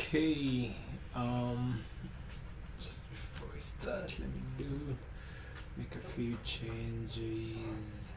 Okay, just before we start, let me make a few changes.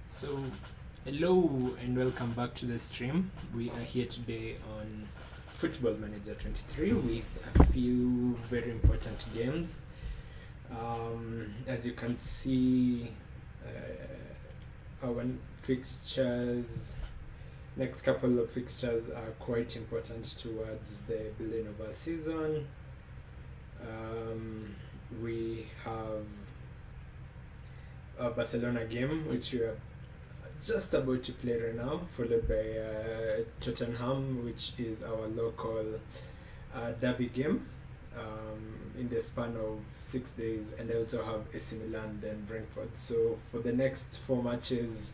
So, hello and welcome back to the stream. We are here today on Football Manager 23 with a few very important games. As you can see, our fixtures, next couple of fixtures are quite important towards the building of our season. We have a Barcelona game, which we are just about to play right now, followed by Tottenham, which is our local derby game in the span of 6 days, and I also have AC Milan and Brentford. So for the next 4 matches,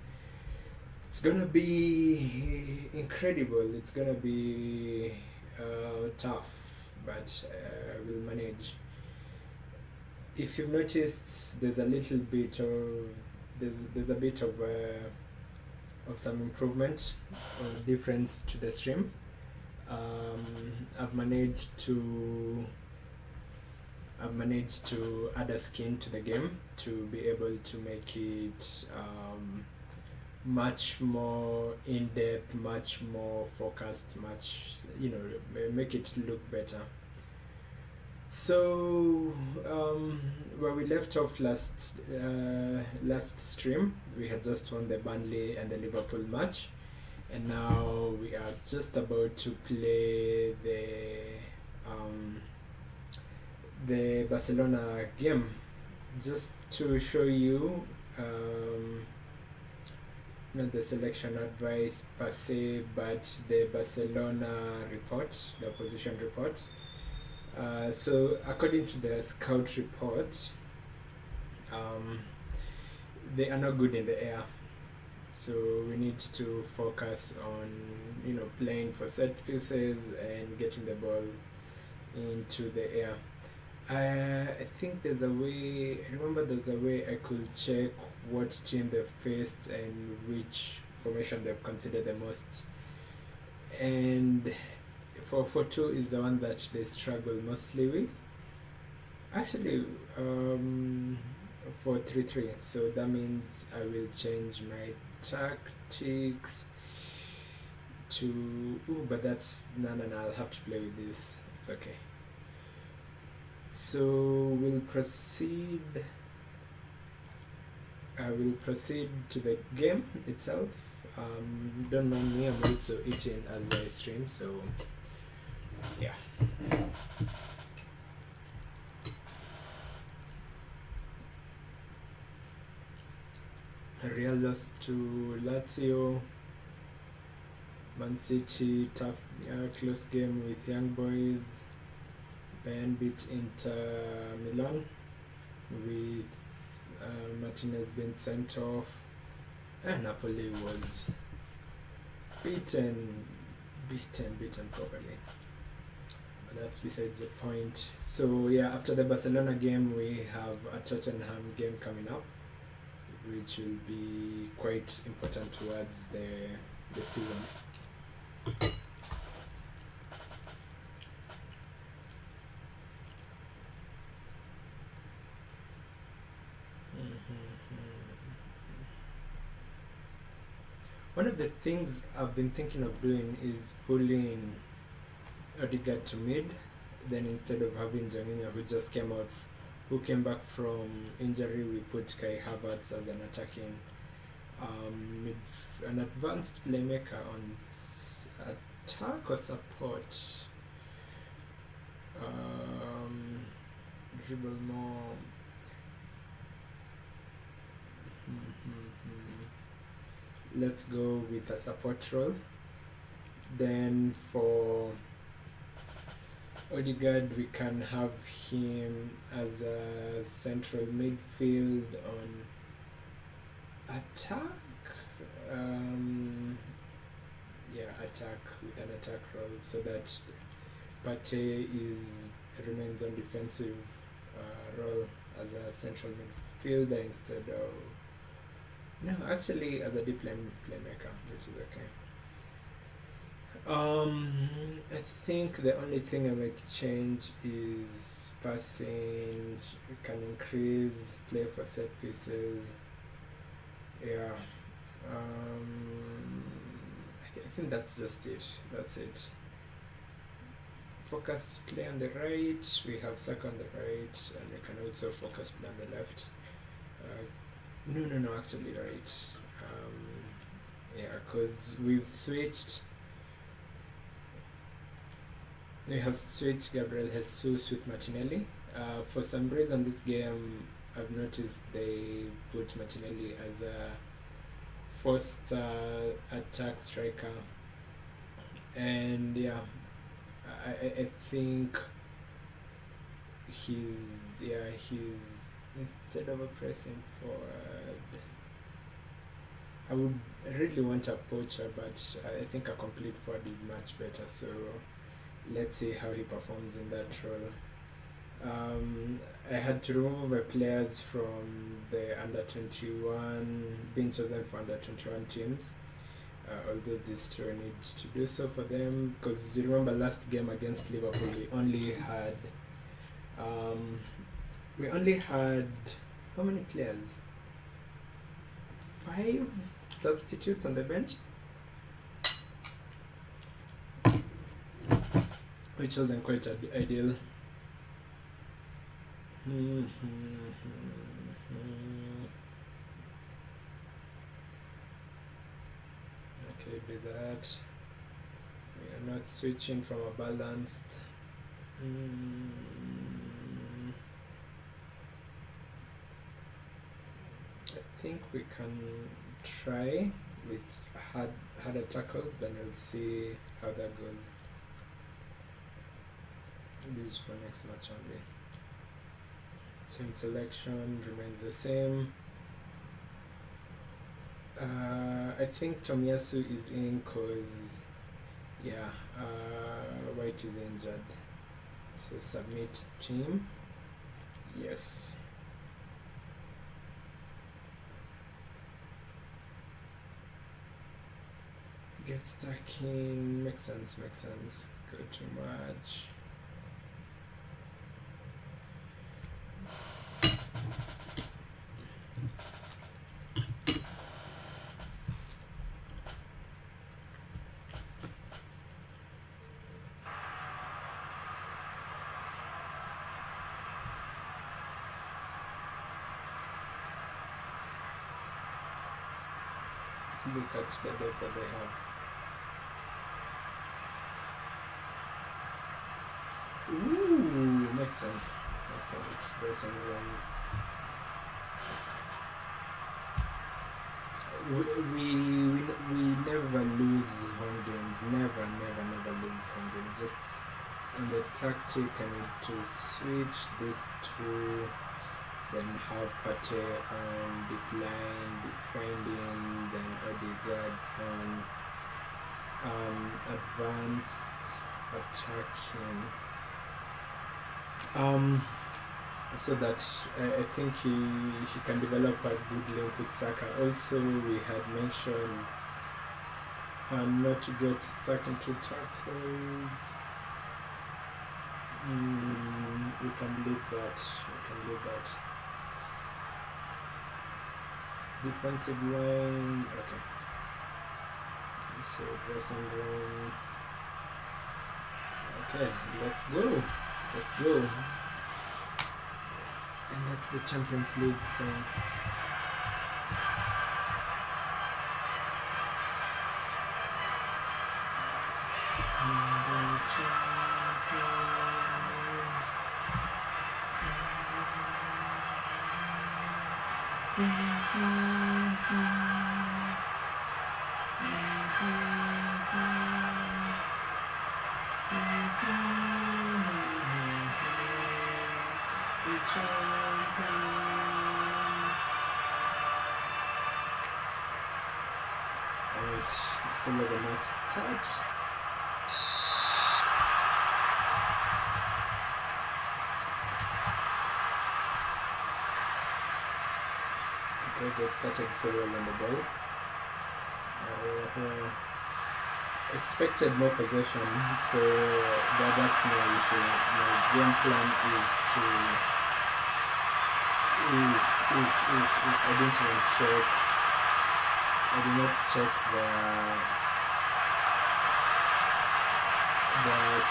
it's gonna be incredible. It's gonna be tough, but we'll manage. If you've noticed, there's a little bit of there's a bit of some improvement or difference to the stream. I've managed to add a skin to the game to be able to make it much more in-depth, much more focused, make it look better. So where we left off last stream, we had just won the Burnley and the Liverpool match, and now we are just about to play the Barcelona game. Just to show you, not the selection advice per se, but the Barcelona report, the opposition report. So according to the scout report, they are not good in the air, so we need to focus on playing for set pieces and getting the ball into the air. I think there's a way I could check what team they've faced and which formation they've considered the most, and 4-4-2 is the one that they struggle mostly with. Actually, 4-3-3. So that means I will change my tactics to. But that's no. I'll have to play with this. It's okay. So we'll proceed. I will proceed to the game itself. Don't mind me. I'm also eating as I stream. So. Yeah. Real lost to Lazio. Man City tough, close game with Young Boys. Bayern beat Inter Milan with Martinez being sent off. And Napoli was beaten properly. That's besides the point. So yeah, after the Barcelona game, we have a Tottenham game coming up, which will be quite important towards the season. One of the things I've been thinking of doing is pulling Odegaard to mid, then instead of having Janina who came back from injury, we put Kai Havertz as an attacking an advanced playmaker on attack or support. Dribble more. Let's go with a support role. Then for Odegaard, we can have him as a central midfield on attack. Attack with an attack role, so that Partey remains on defensive role as a central midfielder instead of as a deep playmaker, which is okay. I think the only thing I might change is passing. We can increase play for set pieces. Yeah. I think that's just it. That's it. Focus play on the right. We have Saka on the right, and we can also focus play on the left. No, actually right. Because we've switched. We have switched Gabriel Jesus with Martinelli. For some reason, this game I've noticed they put Martinelli as a first attack striker, and I think he's instead of a pressing forward, I really want a poacher, but I think a complete forward is much better. So let's see how he performs in that role. I had to remove players from the under-21, being chosen for under-21 teams, although these two need to do so for them, because you remember last game against Liverpool we only had how many players? 5 substitutes on the bench, which wasn't quite ideal. Okay, do that. We are not switching from a balanced. I think we can try with harder tackles, then we'll see how that goes. This is for next match only. Team selection remains the same. I think Tomiyasu is in because White is injured. So submit team. Yes. Get stuck in. Makes sense. Go too much. Look at the depth that they have. Ooh, makes sense. Pressing wrong. We never lose home games. Never lose home games. Just on the tactic, I need to switch this to. Then have Partey on decline, defending, then Odegaard on advanced attacking. So that I think he can develop a good link with Saka. Also, we had mentioned not to get stuck into tackles. We can leave that. Defensive line, okay. So dressing room. Okay, let's go. And that's the Champions League, so Alright, let's see the match start. Okay, they've started so well on the ball. Expected more possession, so that's no issue. My game plan is to I didn't even check. I did not check the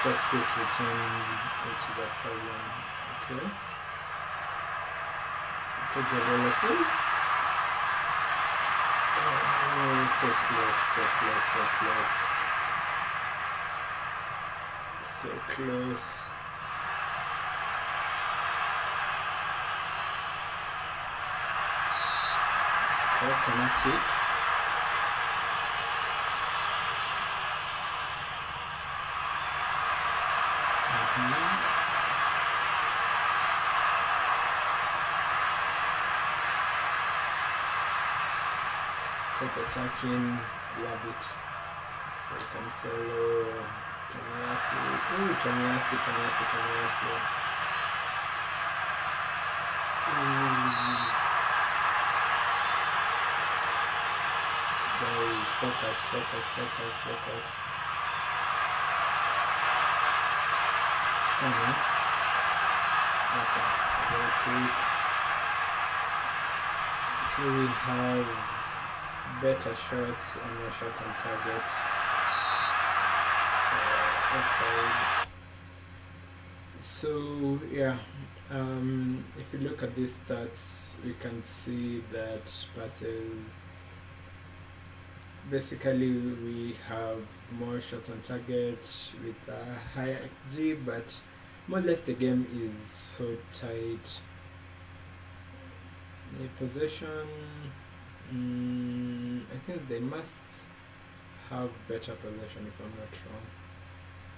set piece routine, which is a problem. Okay. Okay, the releases. Oh, so close, so close, so close. So close. Okay, corner kick. Quite attacking, love it. So Cancelo, Tomiyasu. Ooh, Tomiyasu. Guys, focus. Okay, it's a goal kick. So we have better shots and more shots on target. Offside. So yeah, if you look at these stats, we can see that passes. Basically, we have more shots on target with a higher XG, but more or less the game is so tight. The possession, I think they must have better possession if I'm not wrong.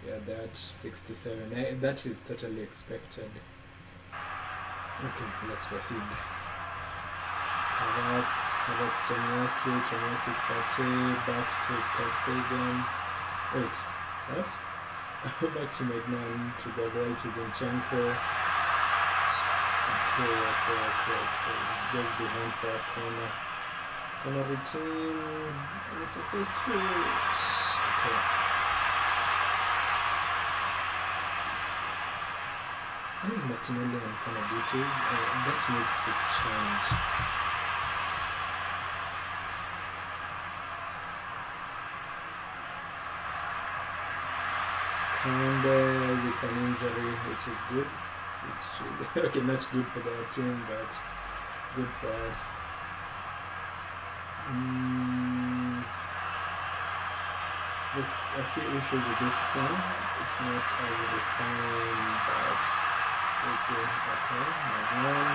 Yeah, they're at 67. That is totally expected. Okay, let's proceed. Havertz, Tomiyasu, Partey, back to Stegen. Wait, what? Back to Magnan, to the right to Zinchenko. Okay. Goes behind for a corner. Corner routine. And successful. Okay. This is Martinelli on corner duties. That needs to change. And with an injury, which is good. Okay, not good for the team, but good for us. There's a few issues with this game. It's not as refined, but let's see. Okay, Magnan.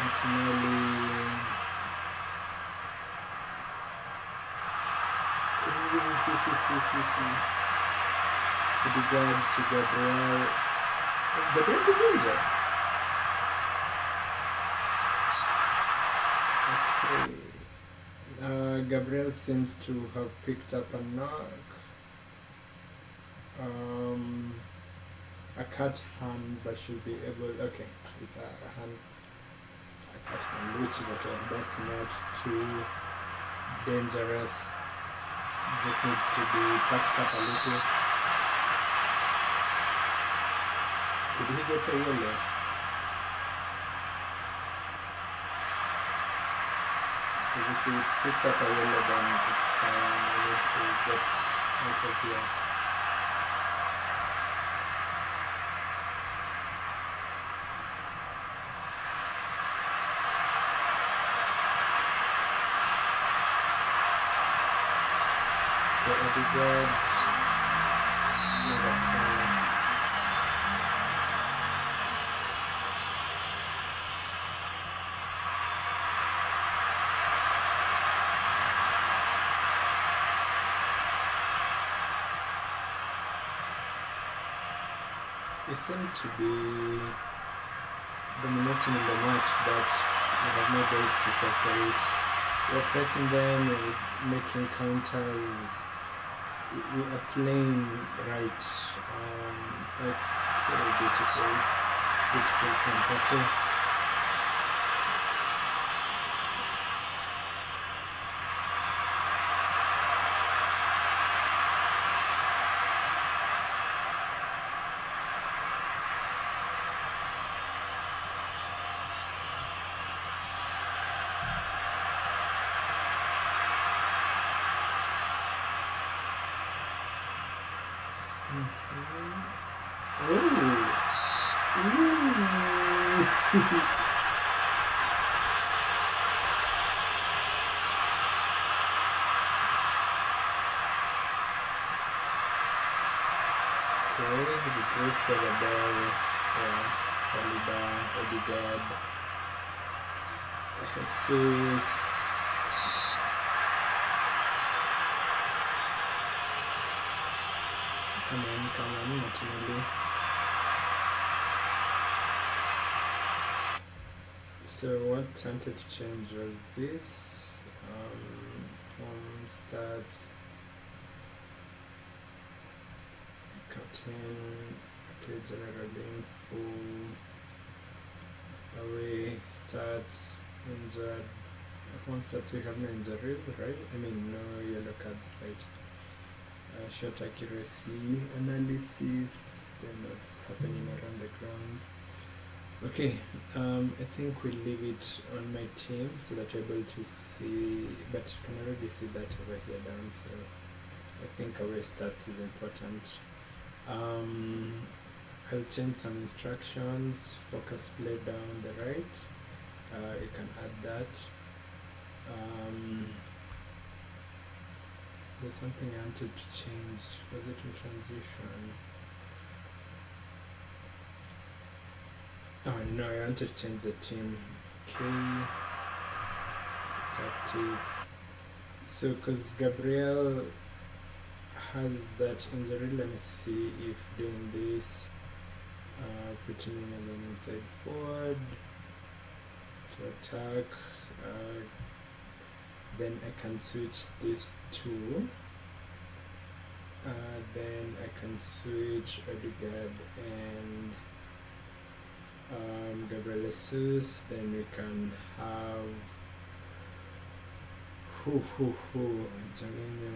Martinelli. Odegaard to Gabriel. Gabriel is injured. Okay. Gabriel seems to have picked up a knock. A cut hand, but should be able. Okay, it's a hand. A cut hand, which is okay. That's not too dangerous. Just needs to be patched up a little. Did he get a yellow? Because if he picked up a yellow, then it's time we need to get out of here. Odegaard. We seem to be dominating in the match, but we have no goals to show for it. We're pressing them, we're making counters, we are playing right. Okay, beautiful from Pato. Okay, the group over there, Saliba, Odegaard, Jesus. Come on, Martinelli. So what I wanted to change was this. Home stats. Captain, okay, general info, away, stats, injured. Home stats, we have no injuries, right? I mean, no yellow cards, right? Shot accuracy, analysis, then what's happening around the ground. Okay, I think we'll leave it on my team so that you're able to see, but you can already see that over here down, so I think away stats is important. I'll change some instructions, focus play down the right, you can add that. There's something I wanted to change, was it in transition? Oh no, I wanted to change the team. Okay, tactics. So because Gabriel has that injury, let me see if doing this, putting him on the inside forward to attack, then I can switch this to, then I can switch Odegaard and Gabriel Jesus, then we can have Janino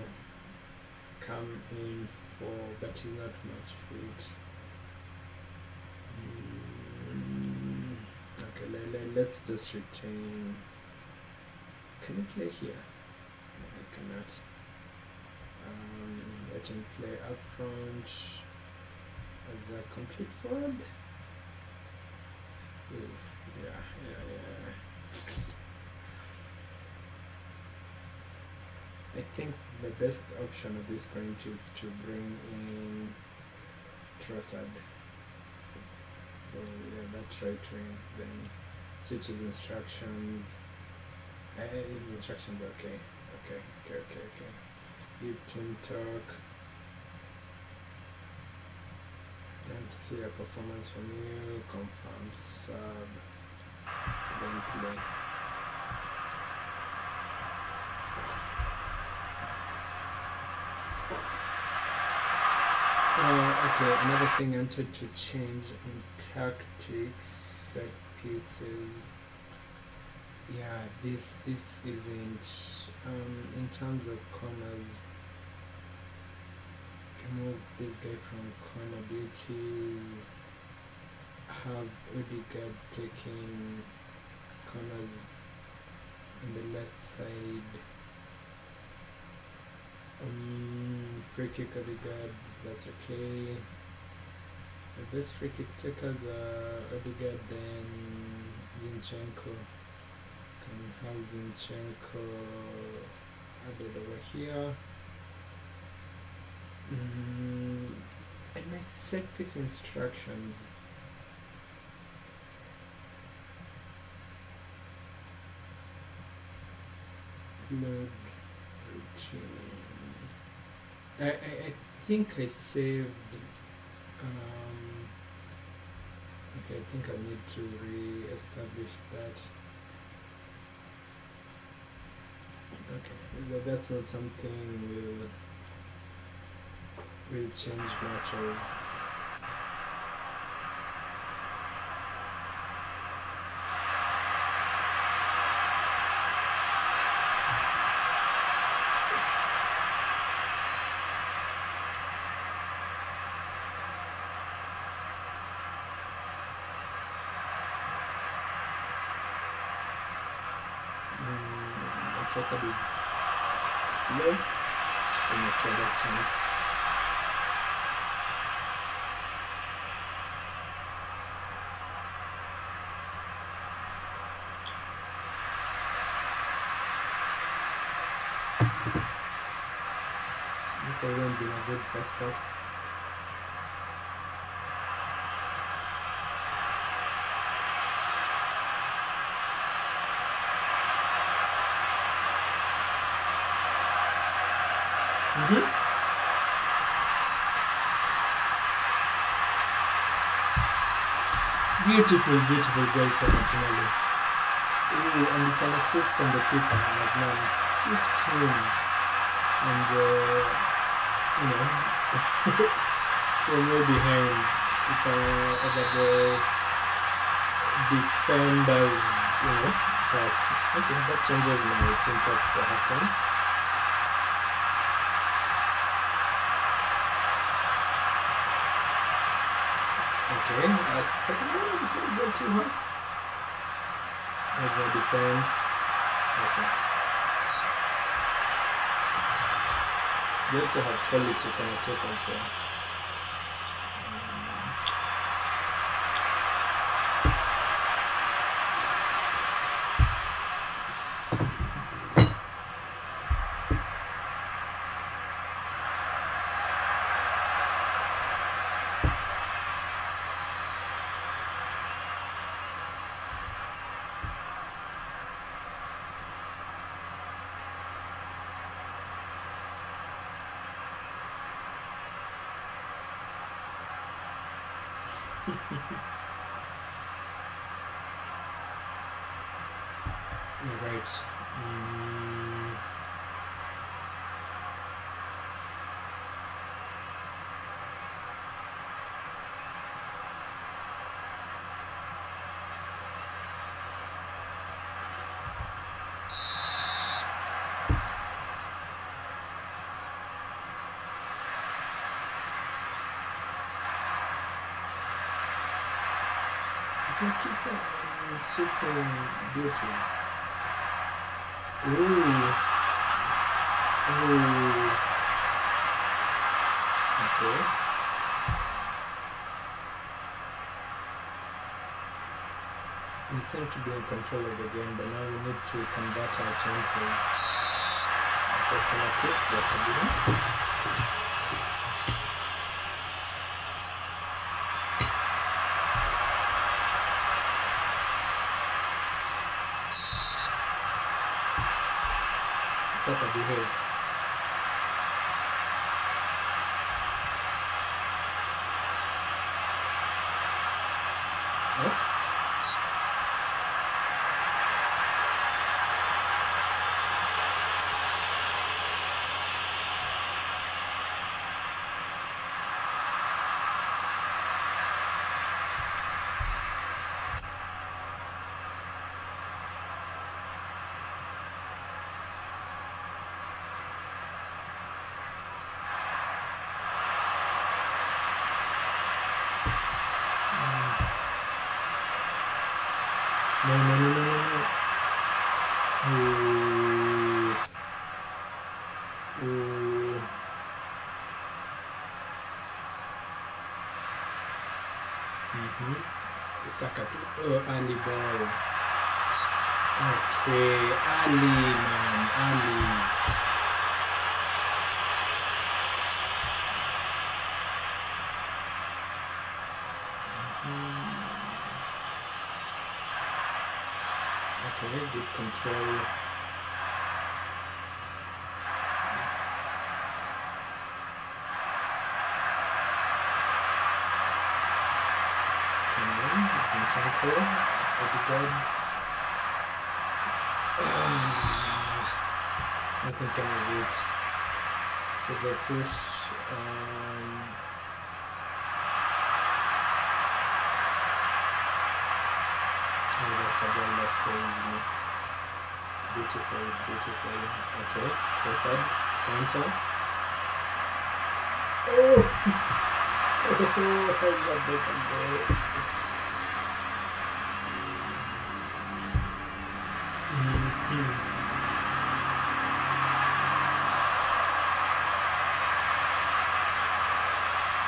come in for, but he's not much fit. Okay, let's just retain. Can you play here? No, I cannot. Let him play up front as a complete forward. Yeah. I think the best option at this point is to bring in Trossard. So yeah, that's right wing. Then switch his instructions. His instructions, okay. Give team talk. And see a performance from you. Confirm sub. Then play. Okay, another thing I wanted to change in tactics, set pieces. Yeah, this isn't, in terms of corners, move this guy from corner duties, have Odegaard taking corners on the left side, free kick Odegaard, that's okay. The best free kick takers are Odegaard, then Zinchenko. Can have Zinchenko added over here. And my set piece instructions. Load routine. I think I saved Okay, I think I need to re-establish that. Okay, that's not something we'll change much of. Shorter is slow, and a further chance. This hasn't been a good first half. Beautiful goal from Martinelli. Ooh, and it's an assist from the keeper. Like, man, picked him. And, from way behind, over the defenders, pass. Okay, that changes my team talk for halftime. Okay, second one before we go too hard. There's my defense. Okay. We also have quality commentators, so. Right. So keep on super duties. Ooh. Okay. We seem to be in control of the game, but now we need to convert our chances. Okay, corner kick, that's a good one. It's at a behave. Off. No. Ooh. Saka to early ball. Okay, early man, early. Okay, good control. Zinchenko, Odegaard. Nothing can reach. So the push. Oh, that's a ball that saves me. Beautiful, beautiful. Okay, close up. Counter. Oh! Oh, that's a better goal.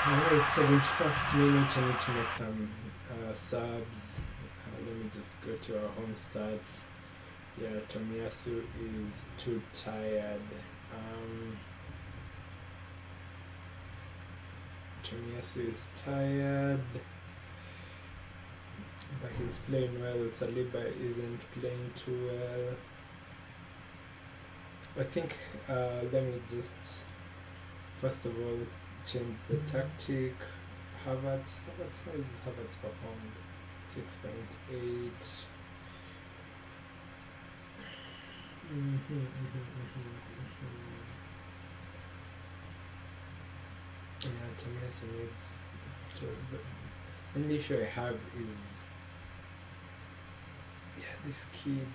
Alright, 71st minute. I need to make some subs. Let me just go to our home stats. Yeah, Tomiyasu is too tired. Tomiyasu is tired, but he's playing well. Saliba isn't playing too well. I think let me just first of all change the tactic. Havertz, how is Havertz performed? 6.8. Yeah, Tomiyasu needs to. The only issue I have is, yeah, this kid.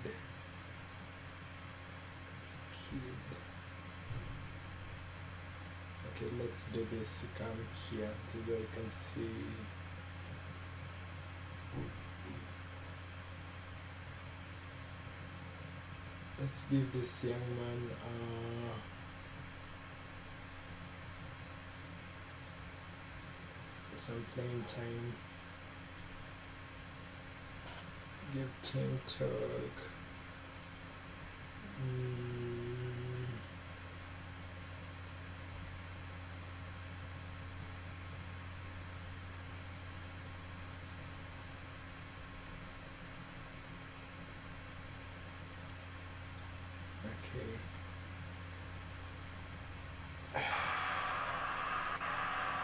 Okay, let's do this. You come here. This is where you can see. Let's give this young man some playing time. Give team talk.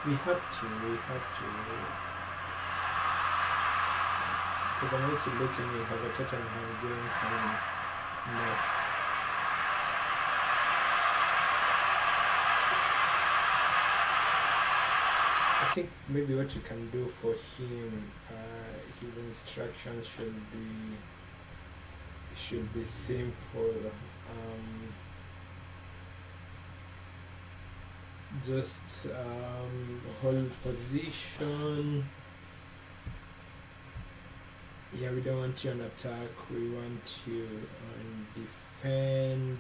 We have to, because I'm also looking at how the Tottenham game coming next. I think maybe what you can do for him, his instructions should be simple. Just hold position. Yeah, we don't want you on attack, we want you on defend,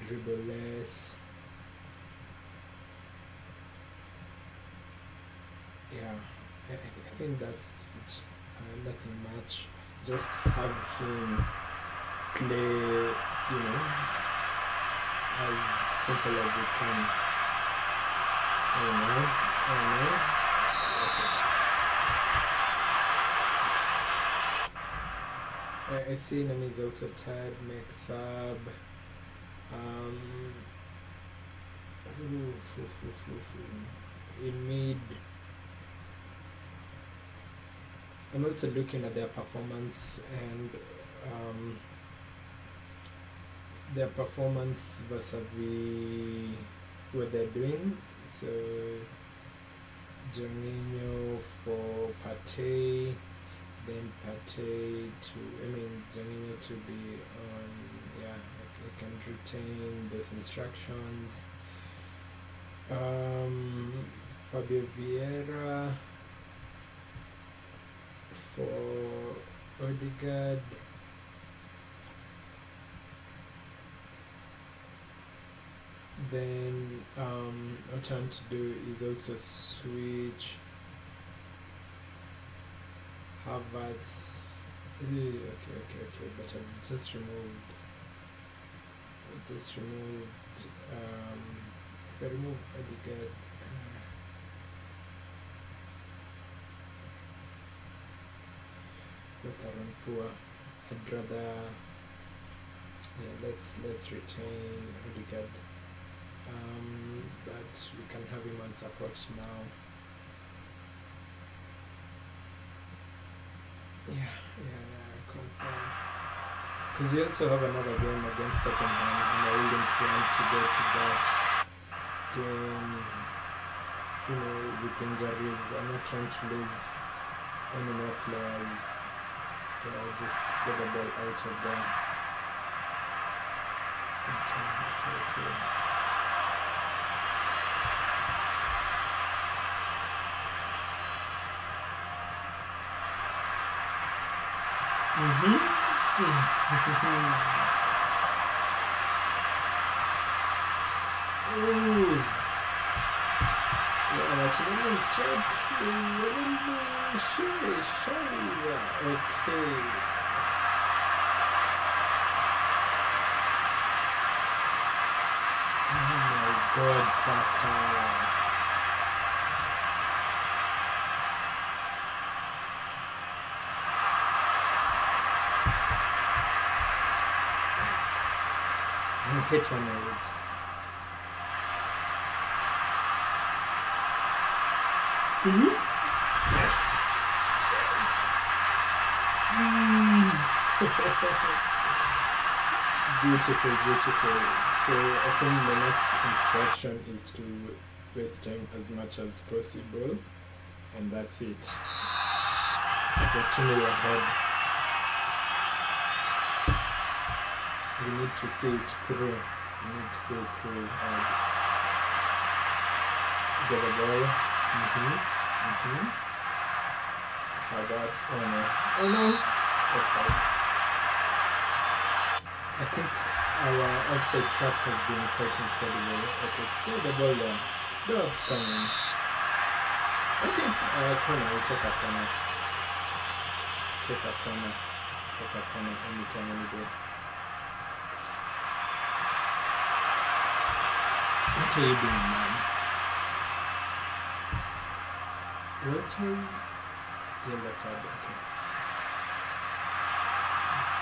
dribble less. Yeah, I think that's it. Nothing much. Just have him play, as simple as you can. Okay. I see Nani is also tired. Make sub. In mid. I'm also looking at their performance and their performance versus what they're doing. So Jorginho for Partey, then Partey Jorginho to be on. Yeah, I can retain those instructions. Fabio Vieira for Odegaard. Then what I want to do is also switch Havertz. Okay, but I've just removed if I remove Odegaard, both are on poor. I'd rather, let's retain Odegaard. But we can have him on support now. Confirm. Because you also have another game against Tottenham, and I wouldn't want to go to that game, with injuries. I'm not trying to lose any more players. Just get the ball out of there. Okay. Ooh. Chilean strike is a little bit shy. Okay. Oh my God, Saka. I hate one-on-ones. Yes. Beautiful. So I think the next instruction is to waste time as much as possible, and that's it. We're 2-0 ahead. We need to see it through. Get the ball. How about oh no, offside. I think our offside trap has been quite incredible. Okay, still the ball there. Don't come in. Okay, corner. We take a corner. Anytime, any day. What are you doing, man? Walters, yellow card, okay.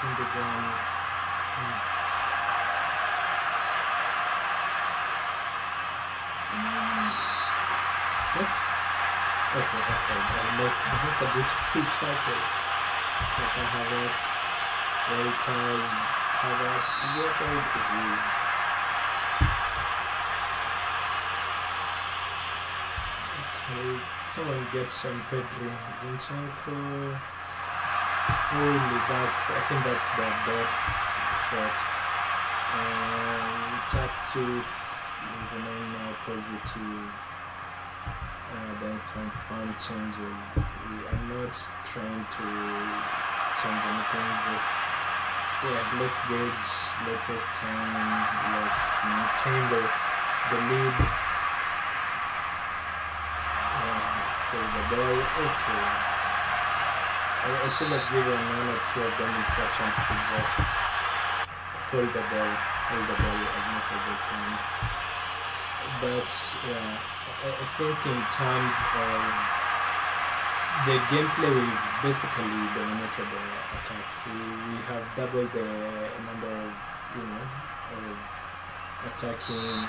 Gundogan. That's okay, offside. That's a beautiful tackle. Saka, Havertz, Walters, Havertz. Is it offside? It is. Okay, someone gets some Pedri. Zinchenko. Holy, I think that's the best shot. Tactics, the name now positive. Then compound changes. We are not trying to change anything, just let's gauge, let's waste time, let's maintain the lead. Still the ball, okay. I should have given 1 or 2 of them instructions to just hold the ball as much as I can. But I think in terms of the gameplay, we've basically dominated the attacks. We have doubled the number of attacking.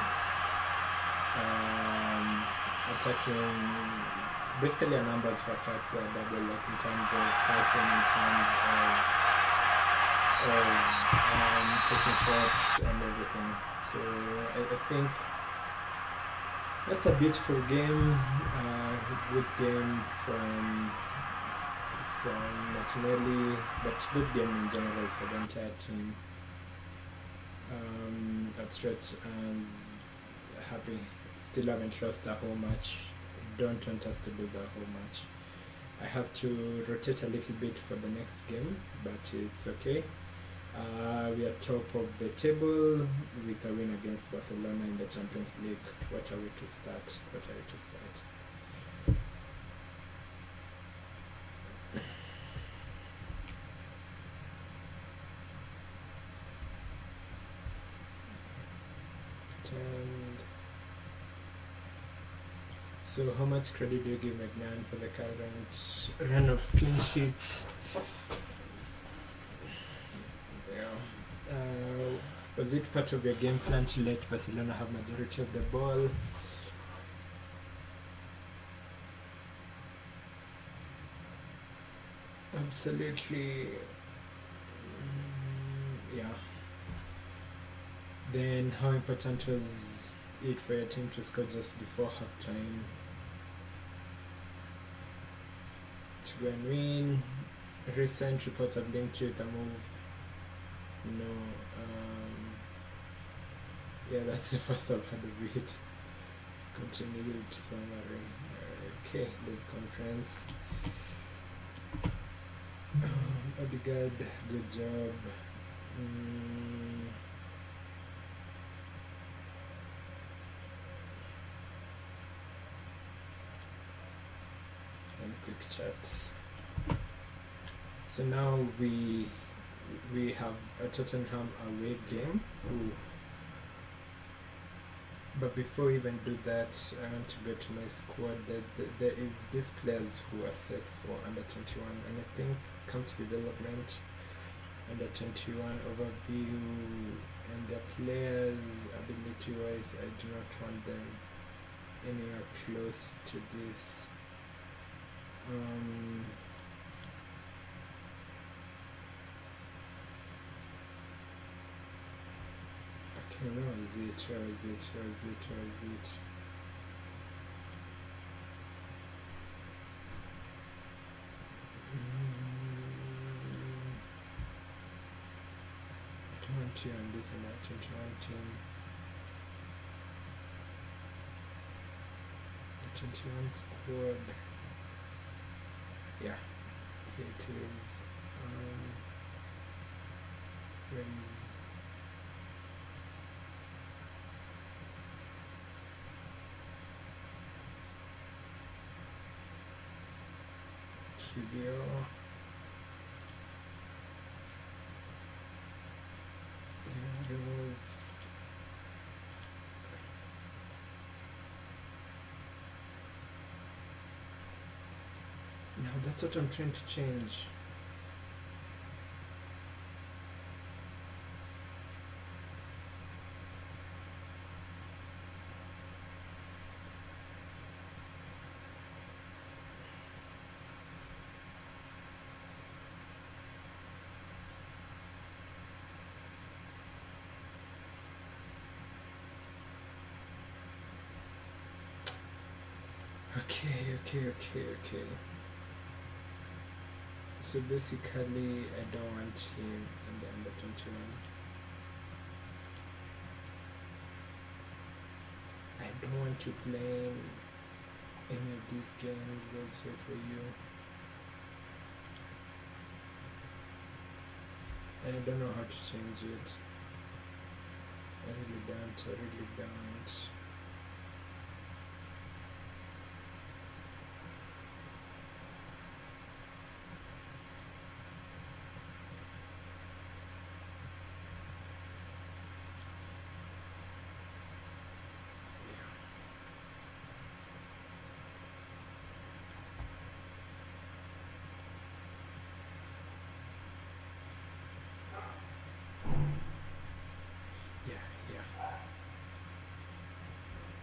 Basically, our numbers for attacks are double, like in terms of passing, in terms of taking shots and everything. So I think that's a beautiful game, good game from Martinelli, but good game in general for the entire team. At stretch, as happy. Still haven't lost a whole match. Don't want us to lose a whole match. I have to rotate a little bit for the next game, but it's okay. We are top of the table with a win against Barcelona in the Champions League. What are we to start? So how much credit do you give McMahon for the current run of clean sheets? Was it part of your game plan to let Barcelona have majority of the ball? Absolutely. Yeah. Then how important was it for your team to score just before halftime to go and win? Recent reports have linked you with the move. No. Yeah, that's the first I've heard of it. Continued summary. Okay, league conference. Odegaard, good job. And quick chat. So now we have a Tottenham away game. Ooh. But before we even do that, I want to go to my squad. There is these players who are set for under 21, and I think come to development, under 21 overview, and the players ability wise, I do not want them anywhere close to this. Okay, where is it? Here and this and that 21 team. The 21 squad. Yeah, here it is. Where is QBO? Remove. No, that's what I'm trying to change. Okay. So basically, I don't want him in the under 21. I don't want you playing any of these games also for you. And I don't know how to change it. I really don't.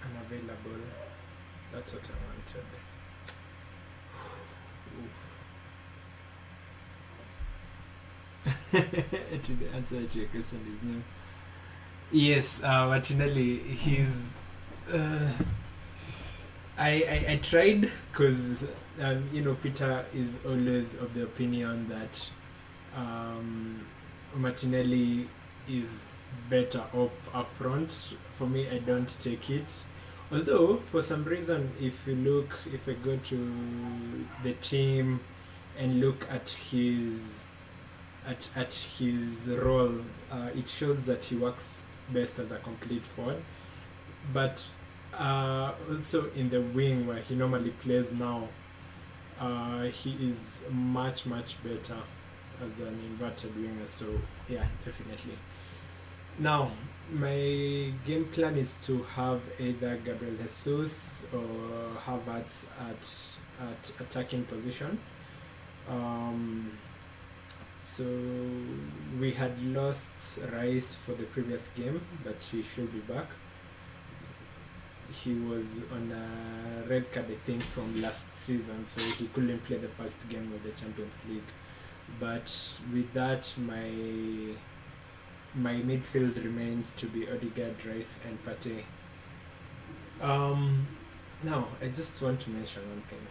Unavailable. That's what I wanted. To the answer to your question is no. Yes, Martinelli, he's. I tried because Peter is always of the opinion that Martinelli is better up front. For me, I don't take it. Although for some reason, if I go to the team and look at his role, it shows that he works best as a complete forward. But also in the wing where he normally plays now, he is much better as an inverted winger. So yeah, definitely. Now my game plan is to have either Gabriel Jesus or Havertz at attacking position. So we had lost Rice for the previous game, but he should be back. He was on a red card, I think, from last season, so he couldn't play the first game of the Champions League. but with that, my midfield remains to be Odegaard, Rice, and Partey. Now, I just want to mention one thing.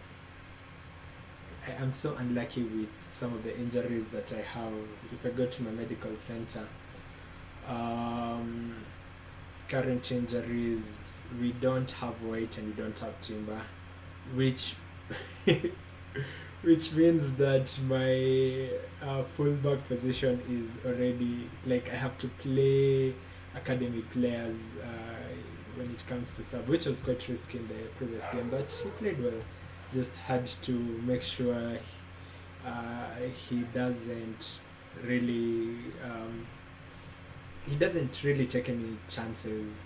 I am so unlucky with some of the injuries that I have. If I go to my medical center, current injuries, we don't have weight and we don't have timber, which which means that my fullback position is already, like, I have to play academy players when it comes to sub, which was quite risky in the previous game, but he played well. Just had to make sure he doesn't really take any chances.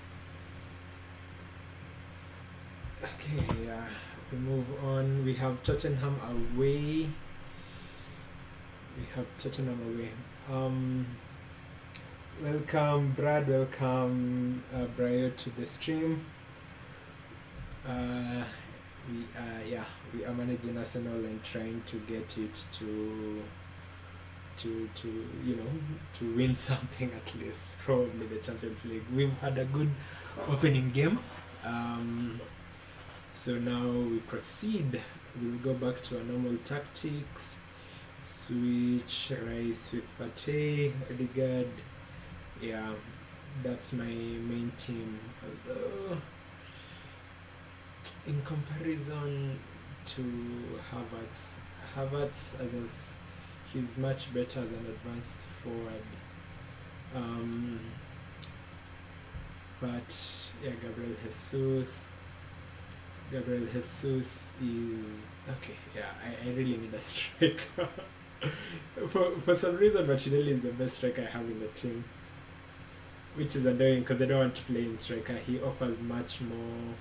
Okay, yeah, we move on. We have Tottenham away. Welcome, Brad. Welcome, Brian, to the stream. We are managing Arsenal and trying to get it to win something, at least probably the Champions League. We've had a good opening game, so now we proceed. We'll go back to our normal tactics. Switch Rice with Partey, Odegaard. Yeah, that's my main team. Although, in comparison to Havertz he's much better as an advanced forward. But yeah, Gabriel Jesus is okay. Yeah, I really need a striker. for some reason, Martinelli is the best striker I have in the team, which is annoying because I don't want to play him striker. He offers much more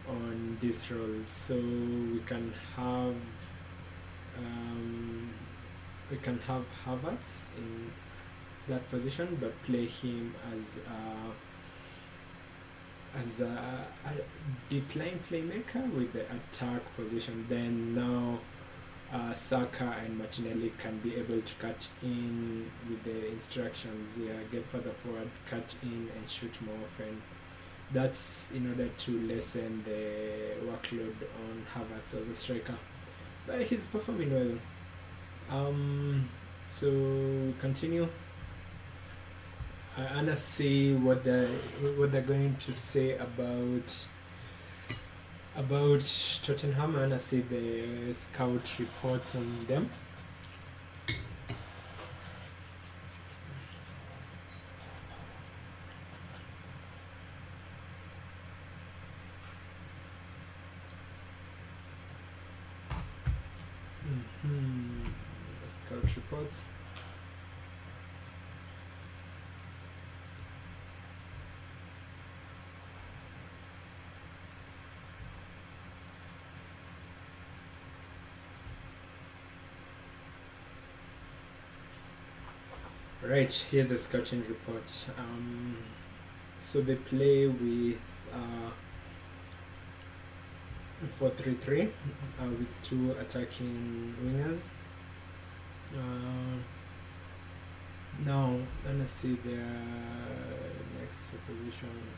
on this role, so we can have Havertz in that position, but play him as a deep line playmaker with the attack position. Then now Saka and Martinelli can be able to cut in with the instructions. Yeah, get further forward, cut in, and shoot more often. That's in order to lessen the workload on Havertz as a striker. But he's performing well. So we continue. I wanna see what they're going to say about Tottenham. I wanna see the scout reports on them. Scout reports. Right, here's a scouting report. So they play with 4-3-3 with two attacking wingers. Now, let's see their next position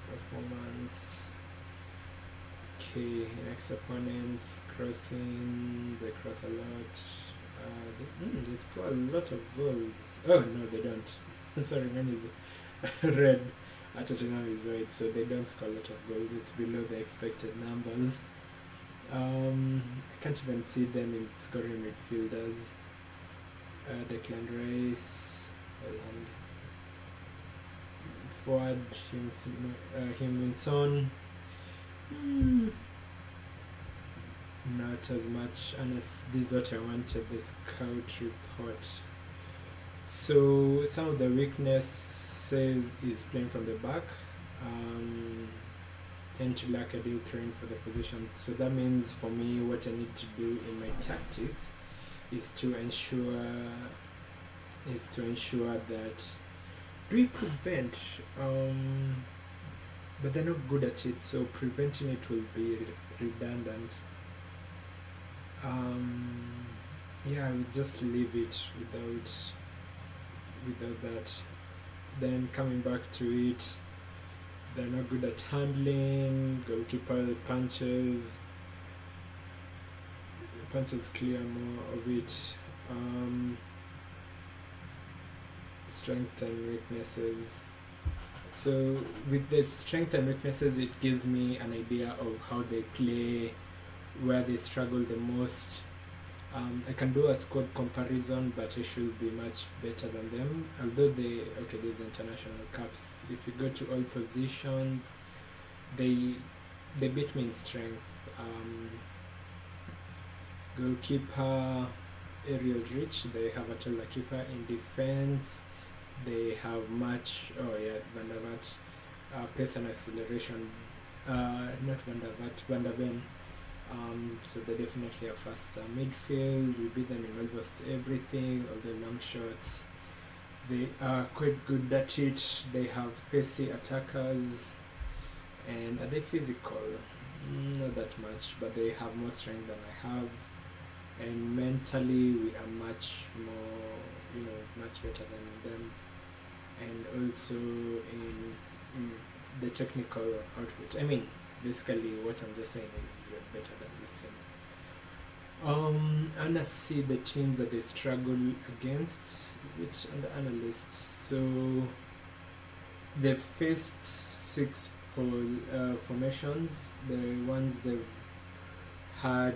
performance. Okay, next opponents crossing, they cross a lot. They score a lot of goals. Oh no, they don't. Sorry, mine is red. Tottenham is white, so they don't score a lot of goals. It's below the expected numbers. I can't even see them in scoring midfielders. Declan Rice, forward Him-Min-Son. Not as much, and this is what I wanted, the scout report. So some of the weaknesses is playing from the back. Tend to lack a deal train for the position. So that means for me, what I need to do in my tactics is to ensure that we prevent, but they're not good at it. So preventing it will be redundant. yeah, we just leave it without that. Then coming back to it, they're not good at handling. Goalkeeper punches clear more of it. Strength and weaknesses. So with the strength and weaknesses, it gives me an idea of how they play, where they struggle the most. I can do a squad comparison, but I should be much better than them. Although there's international cups. If you go to all positions, they beat me in strength. Goalkeeper, aerial reach. They have a taller keeper. In defense, they have Van der Vaart, pace and acceleration. Not Van der Vaart, Van der Ven. So they definitely are faster. Midfield, we beat them in almost everything, all the long shots. They are quite good at it. They have pacey attackers. And are they physical? Not that much, but they have more strength than I have. And mentally, we are much more, much better than them. And also in the technical output. I mean, basically what I'm just saying is we're better than this team. I wanna see the teams that they struggle against. Is it under analysts? So they've faced 6 formations. The ones they've had,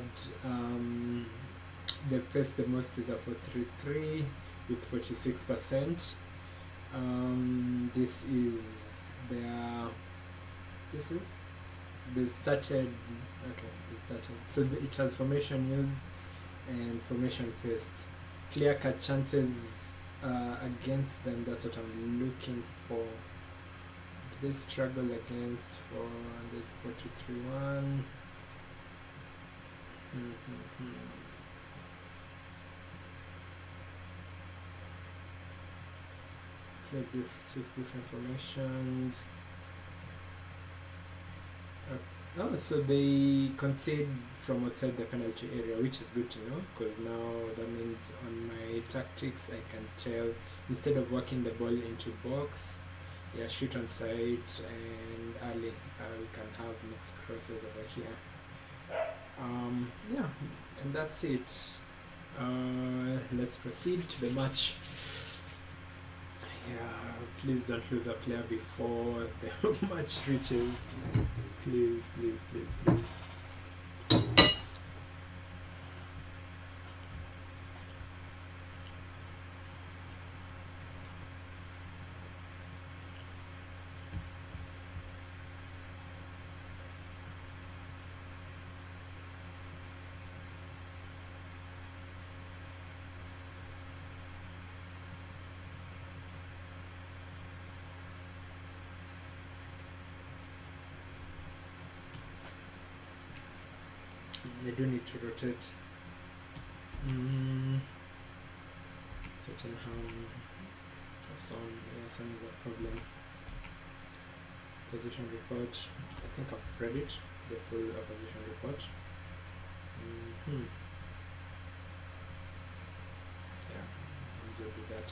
they've faced the most is a 4-3-3 with 46%. They started. So it has formation used and formation faced. Clear cut chances against them. That's what I'm looking for. Do they struggle against 4-2-3-1? Play 6 different formations. So they concede from outside the penalty area, which is good to know, because now that means on my tactics I can tell, instead of working the ball into box, shoot on sight, and early we can have mixed crosses over here. And that's it. Let's proceed to the match. Please don't lose a player before the match reaches. Please. They do need to rotate. Tottenham, Son is a problem. Position report. I think I've read it. The full opposition report. I'm good with that.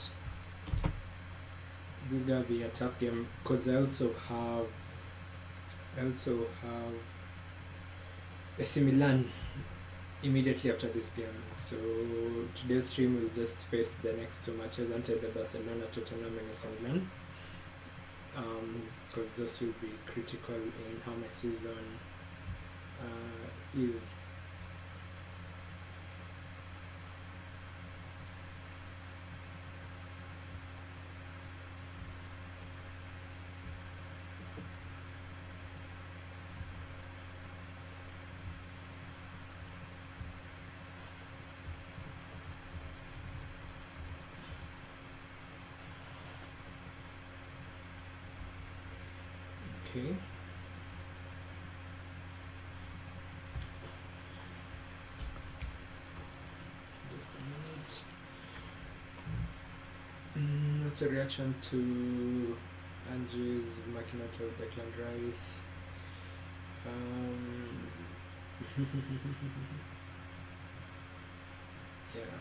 This is gonna be a tough game because I also have AC Milan immediately after this game. So today's stream will just face the next 2 matches until the Barcelona, Tottenham and AC Milan. Because this will be critical in how my season is. Okay. Just a minute. What's a reaction to Andrew's Makinato Declan Rice? Yeah.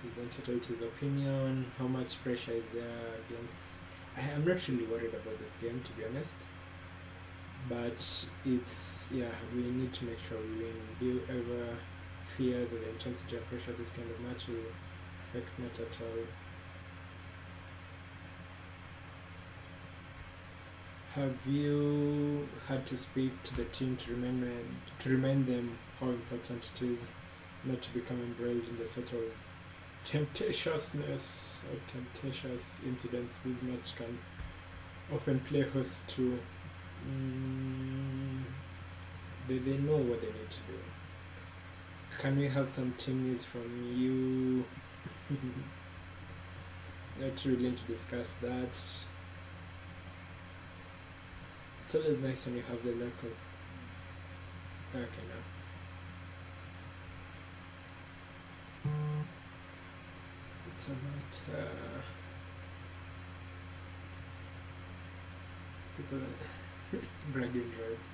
He's entitled to his opinion. How much pressure is there against... I'm not really worried about this game, to be honest. But it's... yeah, we need to make sure we win. Do you ever fear that the intensity and pressure of this kind of match will affect not at all? Have you had to speak to the team to remind them how important it is not to become embroiled in the sort of temptatiousness or temptatious incidents this match can often play host to? They know what they need to do. Can we have some team news from you? Not willing to discuss that. It's always nice when you have the local... okay, now. It's about people bragging rights.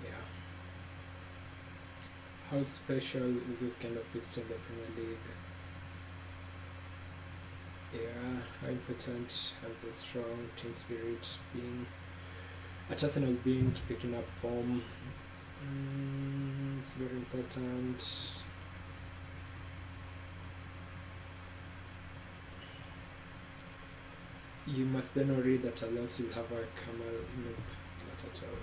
Yeah. How special is this kind of fixture in the Premier League? Yeah, how important has the strong team spirit been at Arsenal been to picking up form? It's very important. You must then worry that unless you have a camel, nope, not at all.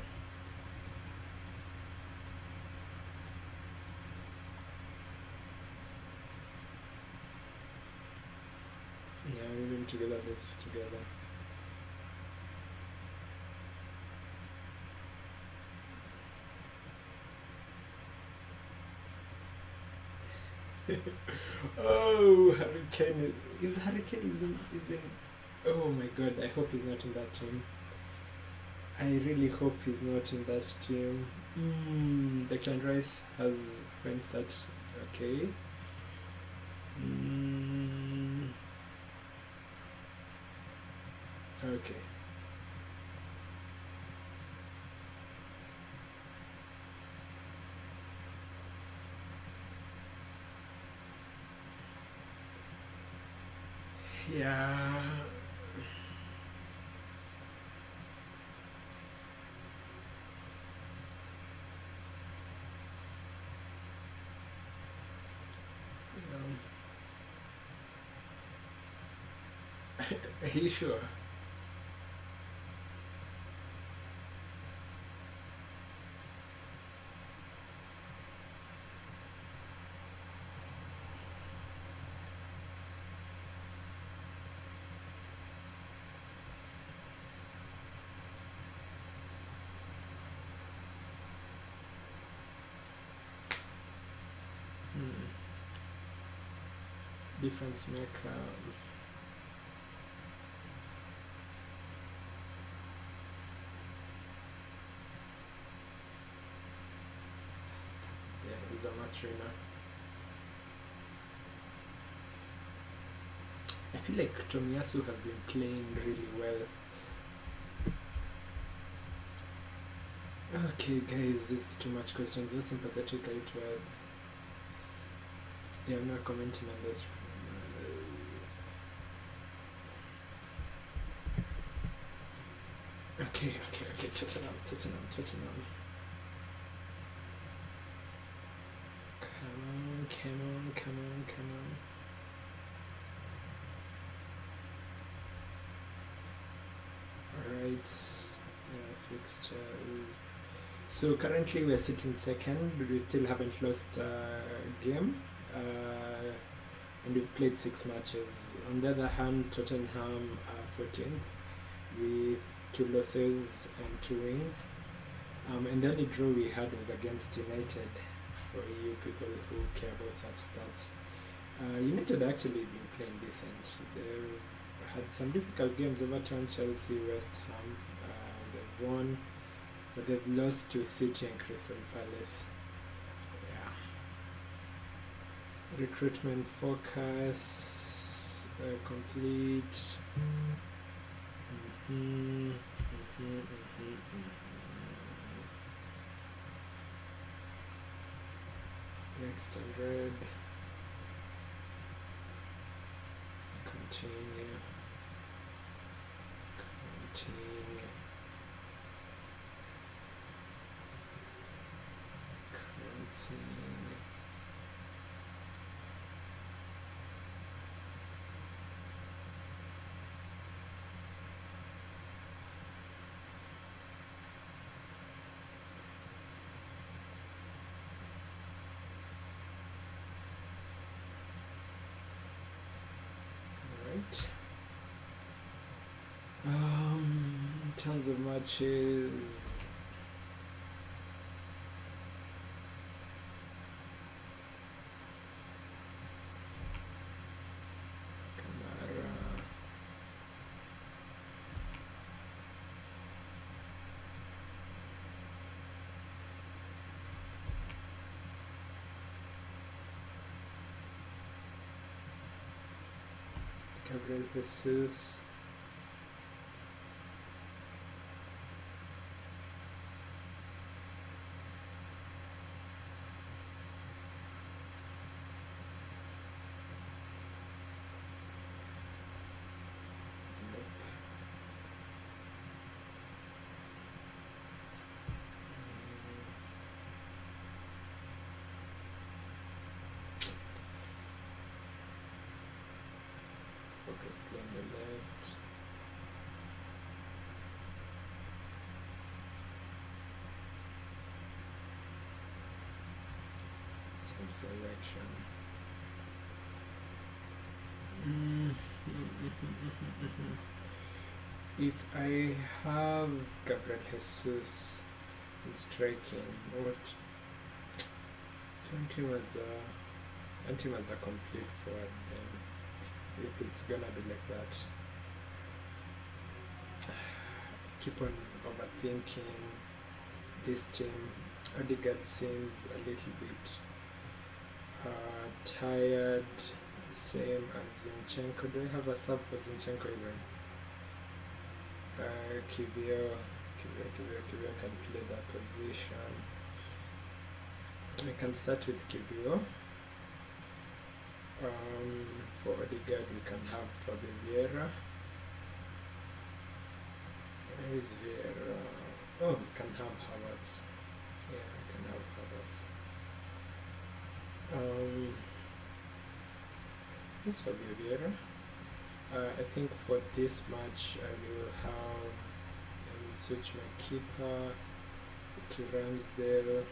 Yeah, we've been together, this together. Oh, Hurricane is in. Oh my God! I hope he's not in that team. I really hope he's not in that team. Declan Rice has friends that okay. Okay. Yeah. Are you sure? Difference maker. Yeah, he's a match winner. I feel like Tomiyasu has been playing really well. Okay, guys, this is too much questions. How sympathetic are you towards? Yeah, I'm not commenting on this. Okay. Tottenham. Come on. Alright. Fixtures. So currently we're sitting second, but we still haven't lost a game. And we've played 6 matches. On the other hand, Tottenham are 14th with 2 losses and 2 wins. And the only draw we had was against United, for you people who care about such stats. United actually been playing decent. They've had some difficult games: Everton, Chelsea, West Ham. They've won, but they've lost to City and Crystal Palace. Yeah. Recruitment focus complete. Next 100. Continue. Continue. Continue. Right. In terms of matches, Gabriel Jesus. Focus play on the left. Some selection. If I have Gabriel Jesus in striking, what don't him as a complete forward then, if it's gonna be like that. Keep on overthinking this team. Odegaard seems a little bit tired, same as Zinchenko. Do I have a sub for Zinchenko even? Kivio can play that position. I can start with Kivio. For Odegaard we can have Fabio Vieira. Where is Vieira? Oh, we can have Havertz. Yeah, we can have Havertz. This is Fabio Vieira. I think for this match I will switch my keeper to Ramsdale.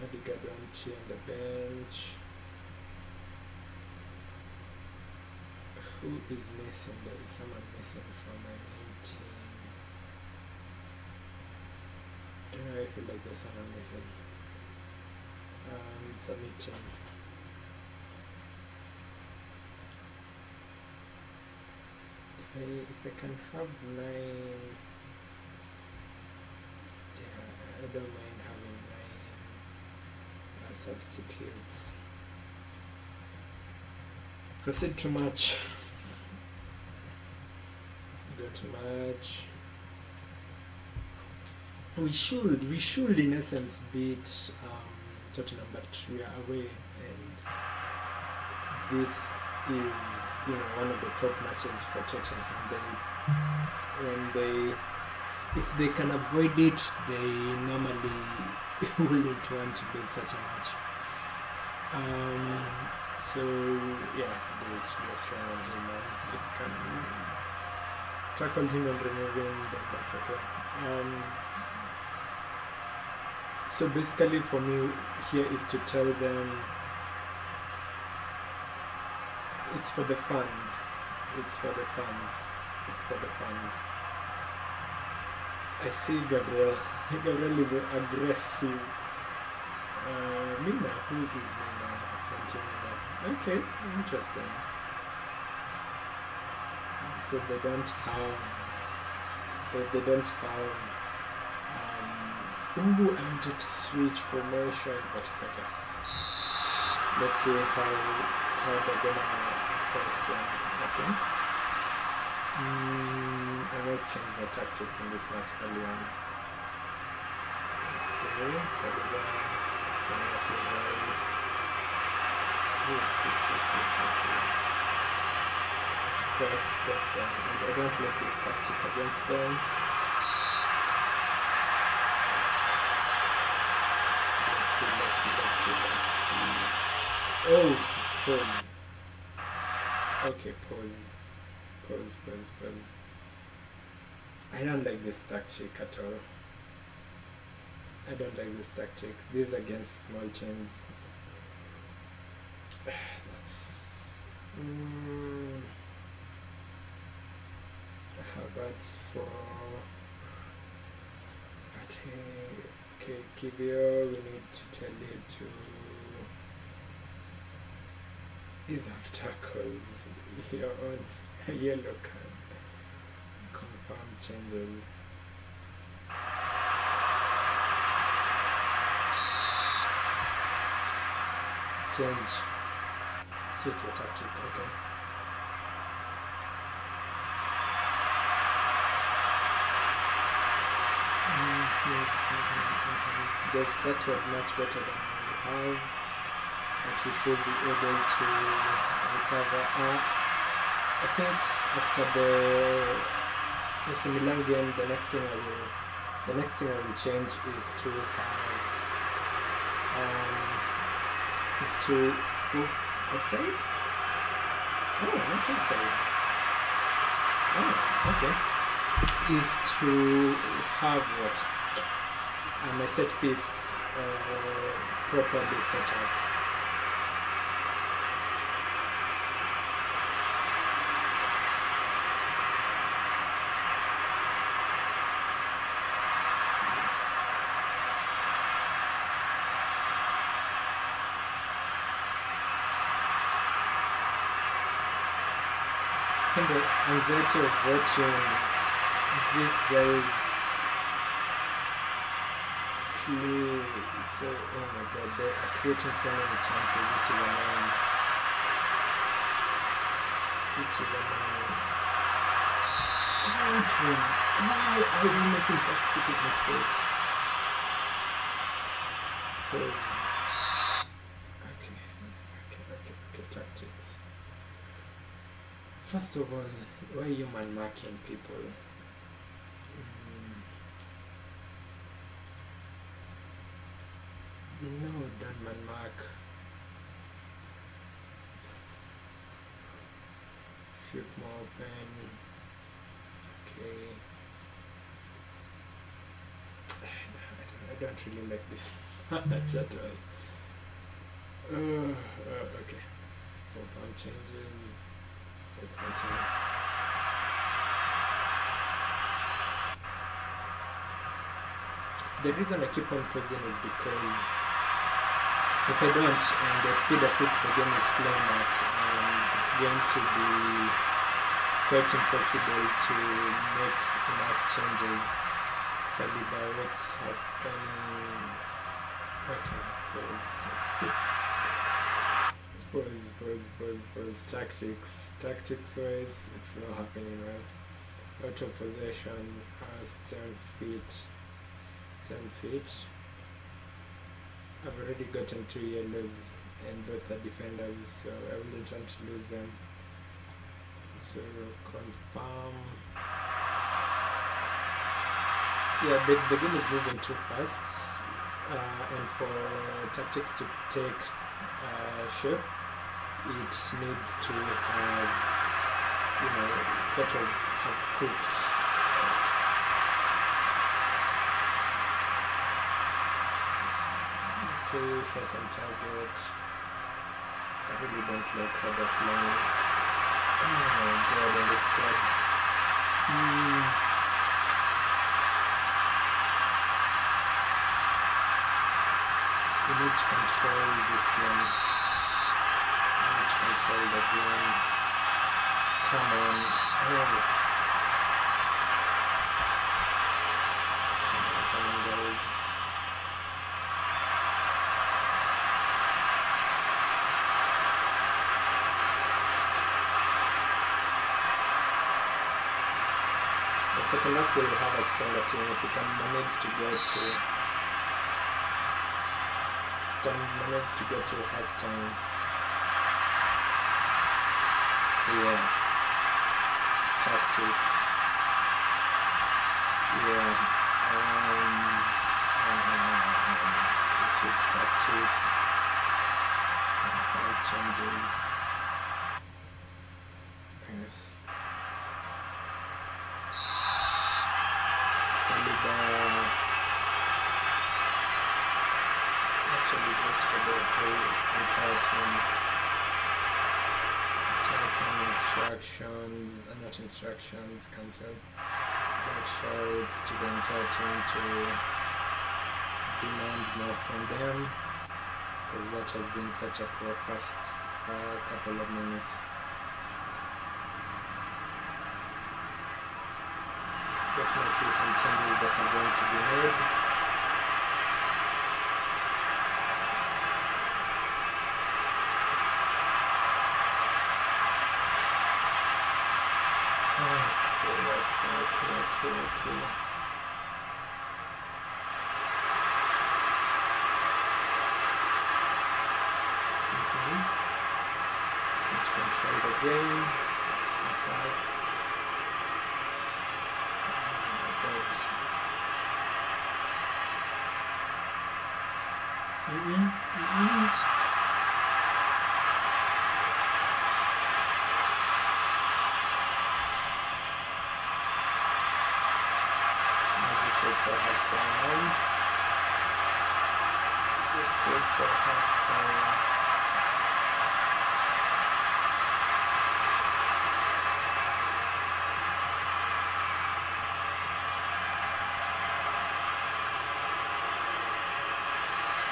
Odegaard on the bench. Who is missing? There is someone missing from my main team. Don't know, I feel like there's someone missing. It's a meeting. If I can have 9, yeah, I don't mind having 9 substitutes. Proceed to match. Go to match. We should in essence beat Tottenham, but we are away, and this is one of the top matches for Tottenham. If they can avoid it, they normally wouldn't want to do such a match. So yeah, do it. Be strong on him, man. If you can tackle him and remove him, then that's okay. So basically for me here is to tell them it's for the fans. It's for the fans. It's for the fans. I see Gabriel. Gabriel is aggressive. Mina, who is Mina? Santimina. Okay, interesting. So they don't have. I wanted to switch formation, but it's okay. Let's see how they're gonna press them. Okay. I might change my tactics in this match early on. Saliba, Rice. Press them. I don't like this tactic against them. Let's see. Oh, pause. Okay, pause. I don't like this tactic at all. I don't like this tactic. This is against small teams. That's... how about for... Okay, Kibio, we need to tell you to ease of tackles. You're on a yellow card. Confirm changes. Switch the tactic, okay. They've started much better than we have, but we should be able to recover. I think after the AC Milan game, the next thing I will change is to have offside. Oh, not offside. Oh, okay. Is to have what? My set piece properly set up. And the anxiety of watching these guys play, it's oh my god, they are creating so many chances, which is annoying. Why are we making such stupid mistakes? Because okay, tactics. First of all, why are you man marking people? No, don't man mark. Shoot more open. Okay. I don't really like this much at all. Okay. So form changes. Let's continue. The reason I keep on pausing is because if I don't, and the speed at which the game is playing at, it's going to be quite impossible to make enough changes. Saliba, what's happening? Okay, pause. Tactics wise, it's not happening well. Out of possession, 10 feet. I've already gotten 2 yellows and both are defenders, so I wouldn't want to lose them. So confirm. Yeah, the game is moving too fast, and for tactics to take shape, it needs to have, sort of have cooked. Okay, shots on target. I really don't like how they're playing. Oh my god, on the squad. We need to control this game. We need to control the game. Come on. Oh. Come on, guys. The second half will have a stronger team if we can manage to get to managed to get to halftime. Yeah. Tactics. Yeah. Switch tactics. Changes. Yes. Saliba. Actually, just for the whole entire team. Instructions, not instructions, cancel. But shouts to the entire team to demand more from them, because that has been such a poor first couple of minutes. Definitely some changes that are going to be made. Okay. Let's control the game. Attack. For halftime. Just wait for halftime.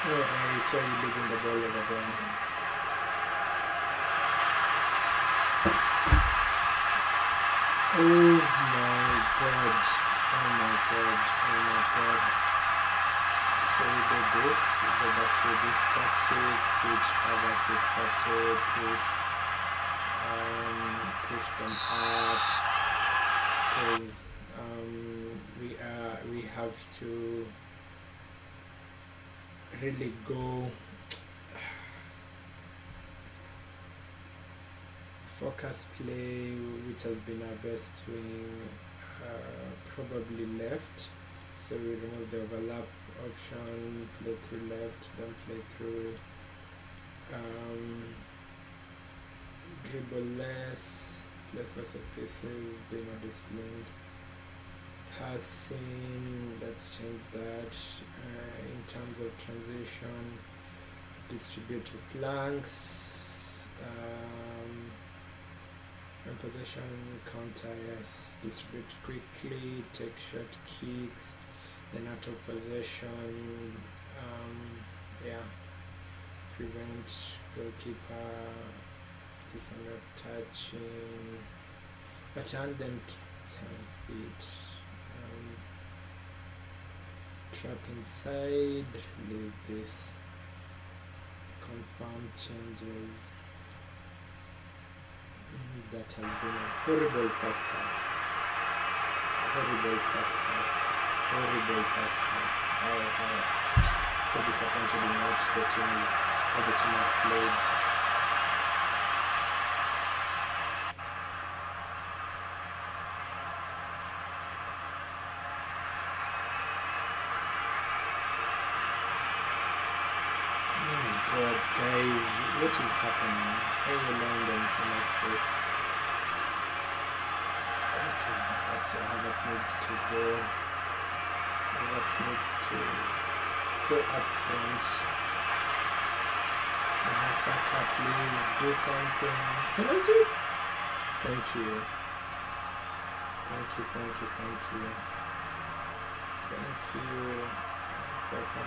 Oh, I saw you losing the ball over there. Oh my god. So we did this, we go back to this tactics, switch over to Pato, push them up, because we have to really go focus play, which has been our best wing. Probably left, so we remove the overlap option, play through left, then play through dribble less, play for set pieces, be more disciplined. Passing, let's change that. In terms of transition, distribute to flanks. And possession, counter, yes, distribute quickly, take short kicks, then out of possession, prevent goalkeeper, this and not touching, but hand them 10 feet, trap inside, leave this, confirm changes. That has been a horrible first half. So disappointed in what the team has played. My god, guys, what is happening? Why are you lying down so much space? Okay, Havertz needs to go. Up front. Saka, please do something. Penalty? Thank you. Saka.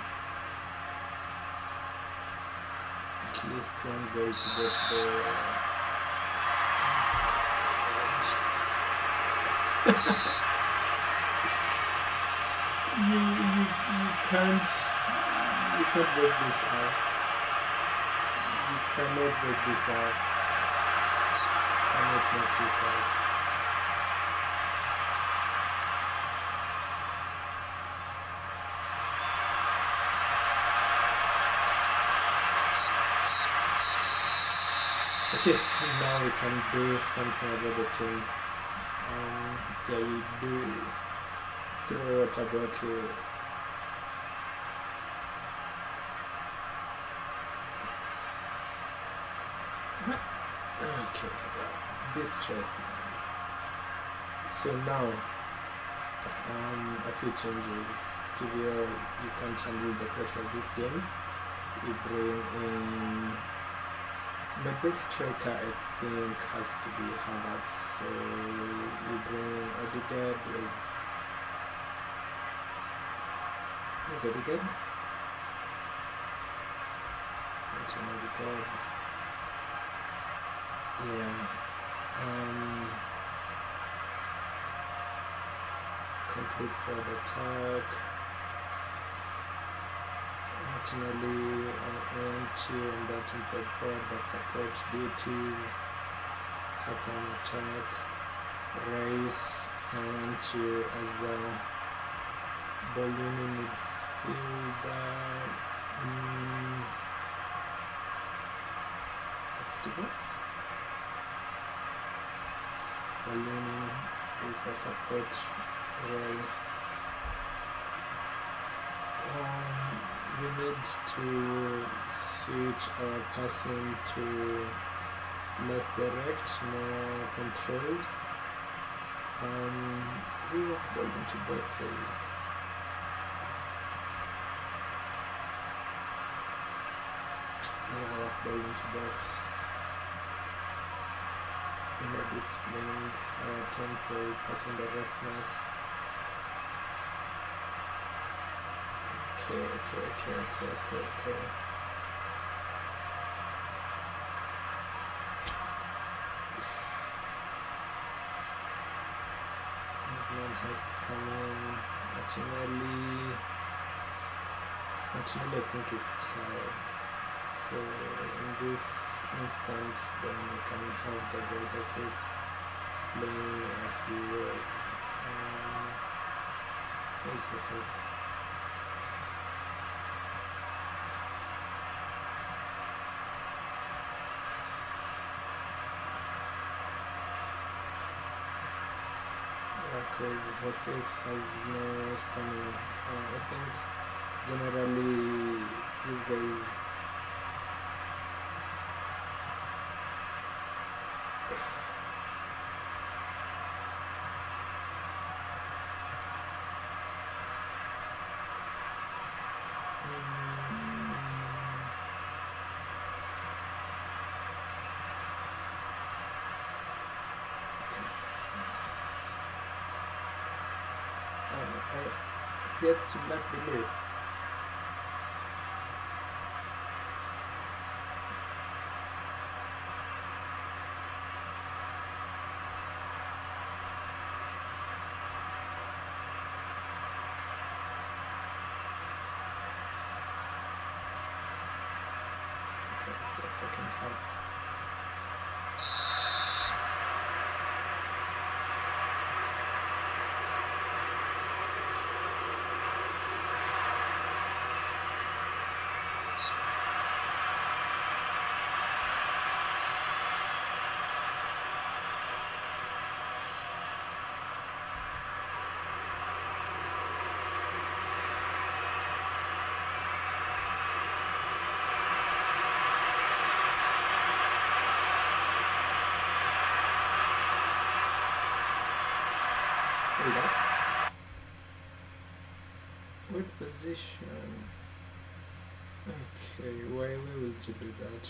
At least one goal to go to the you can't break this out. You cannot break this out. Cannot break this out. Okay, now we can do something about the team. Yeah, you do throw water bottle. What? Okay, yeah, be stressed, man. So now, a few changes. You can't handle the pressure of this game. You bring in my best striker, I think, has to be Havertz. So you bring in Odegaard. Is Odegaard? Martin Odegaard. Yeah. Complete forward attack. Martinelli, I want you on that inside forward, but support duties, second attack. Rice, I want you as a ball-winning midfielder. Box to box. Ball-winning with a support role. We need to switch our passing to less direct, more controlled. We walk ball into box. Yeah, walk ball into box. More displaying tempo, passing directness. Okay. Man has to come in. Martinelli, I think is tired. So in this instance, then we can have Gabriel Jesus playing where he was. Where's Jesus? Because Jesus has no stamina. I think generally these guys he has to block below. Okay, it's the second half. Hold up. What position? Okay, why will you do that?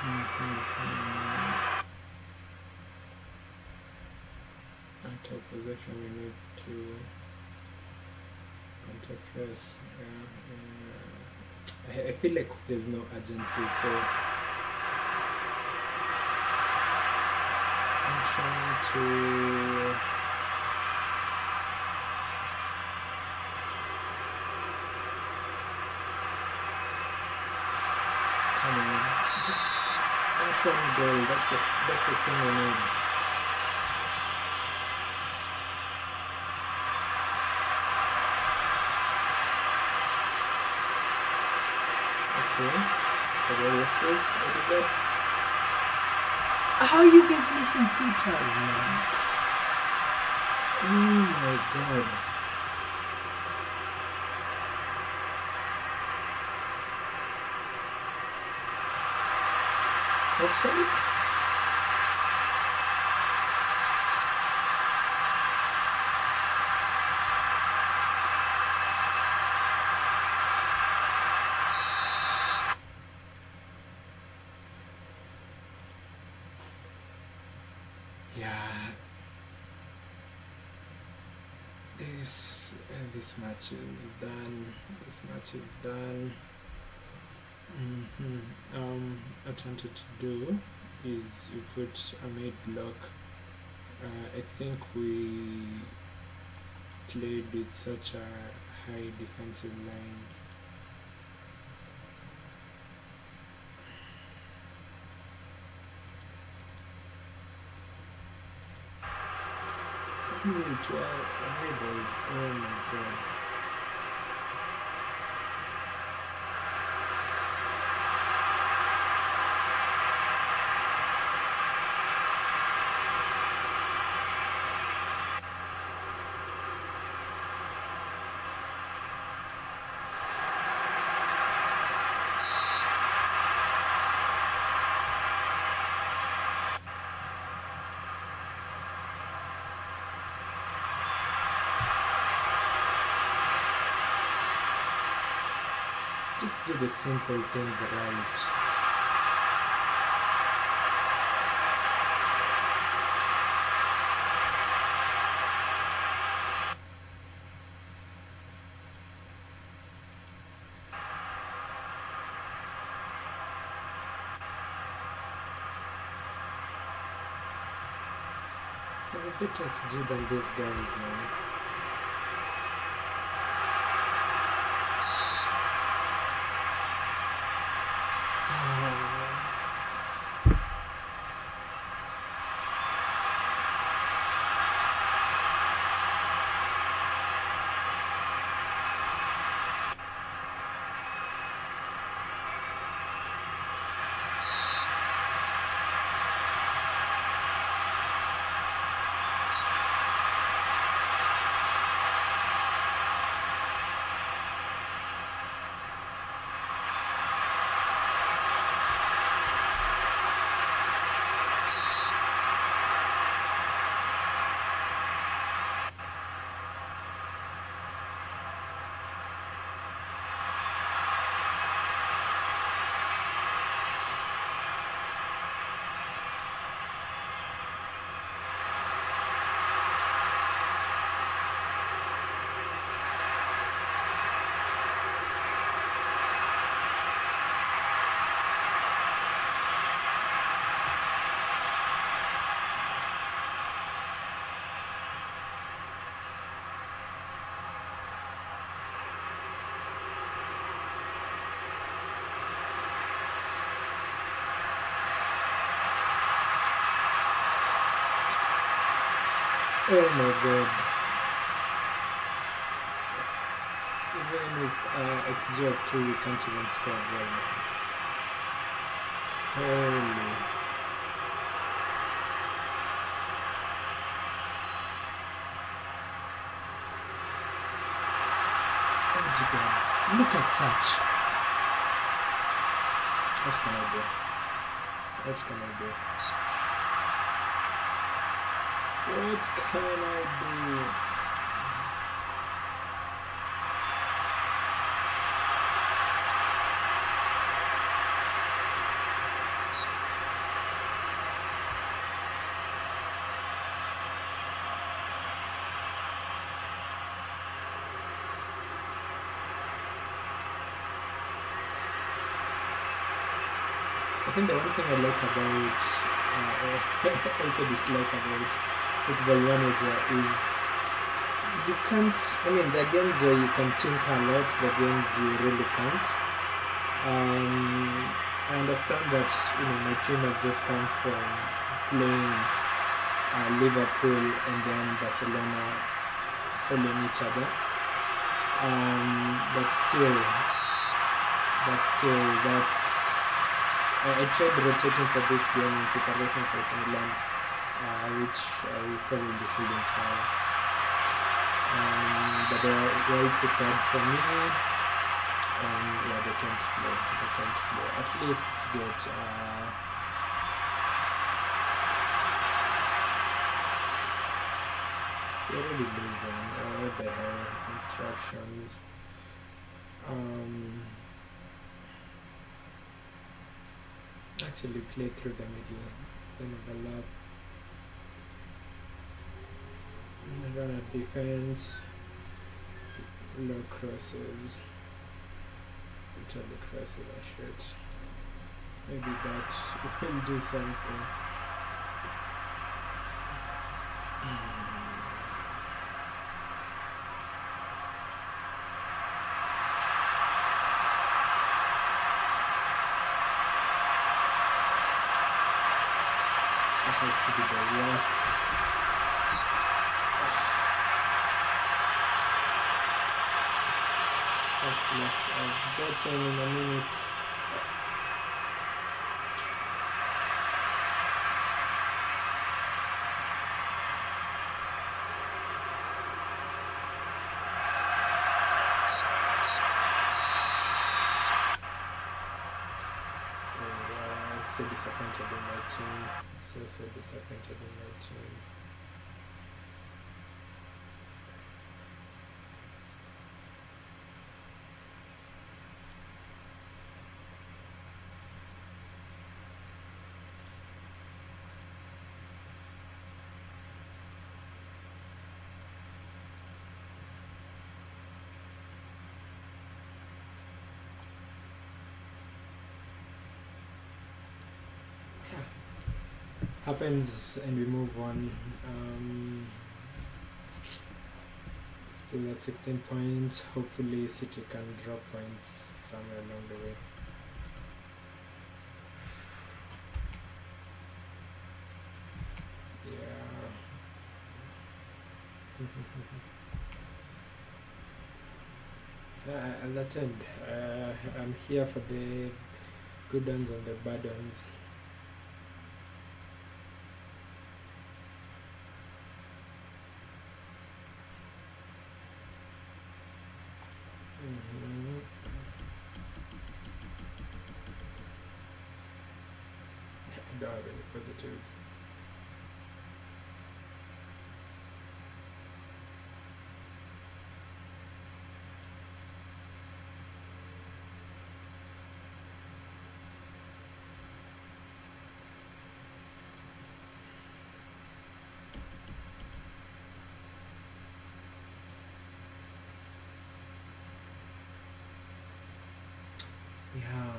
Out of possession, we need to counter press. I feel like there's no urgency, so I'm trying to come on, just that one goal. That's a thing we need. Okay, how are you guys missing sitters, man? Oh my god. Offside? Yeah, this match is done. What I wanted to do is we put a mid block. I think we played with such a high defensive line. To our enables. Oh my god. Just do the simple things right. I'm a bit XG than these guys, man. Oh my god. Even with XG of 2, we can't even score a goal. Holy. Look at such. What can I do? What can I do? What can I do? I think the one thing I like about, also dislike about Football Manager is you can't. I mean, there are games where you can think a lot. The games you really can't. I understand that my team has just come from playing Liverpool and then Barcelona following each other. But still, that's. I tried rotating for this game in preparation for Sunderland, which I probably shouldn't have. But they are well prepared for me, and yeah, they can't play. At least get you're already losing. What the hell? Instructions. Actually play through the middle, then overlap. Run at defense. Low crosses. Which are the crosses I should. Maybe that will do something. That has to be the worst. First loss I've gotten in a minute. So disappointed in my team. So disappointed in my team. Happens and we move on. Still at 16 points. Hopefully City can drop points somewhere along the way. Yeah. I'll attend. I'm here for the good ones and the bad ones. I don't have any positives. Yeah.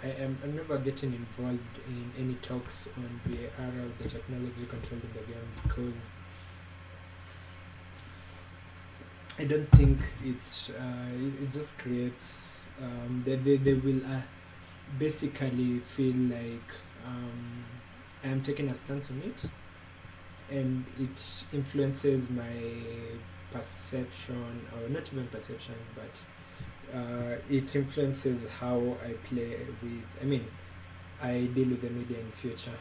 I'm never getting involved in any talks on VAR or the technology controlling the game because I don't think it just creates they will basically feel like I'm taking a stance on it, and it influences my perception, or not even perception, but it influences how I play with, I deal with the media in future.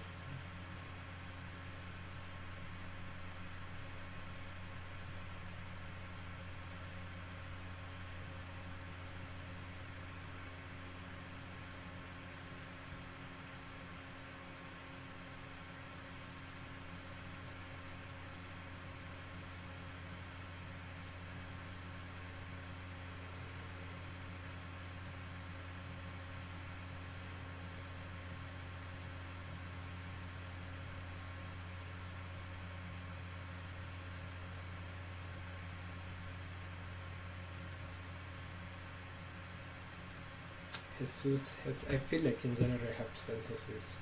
Jesus, I feel like in general I have to sell Jesus.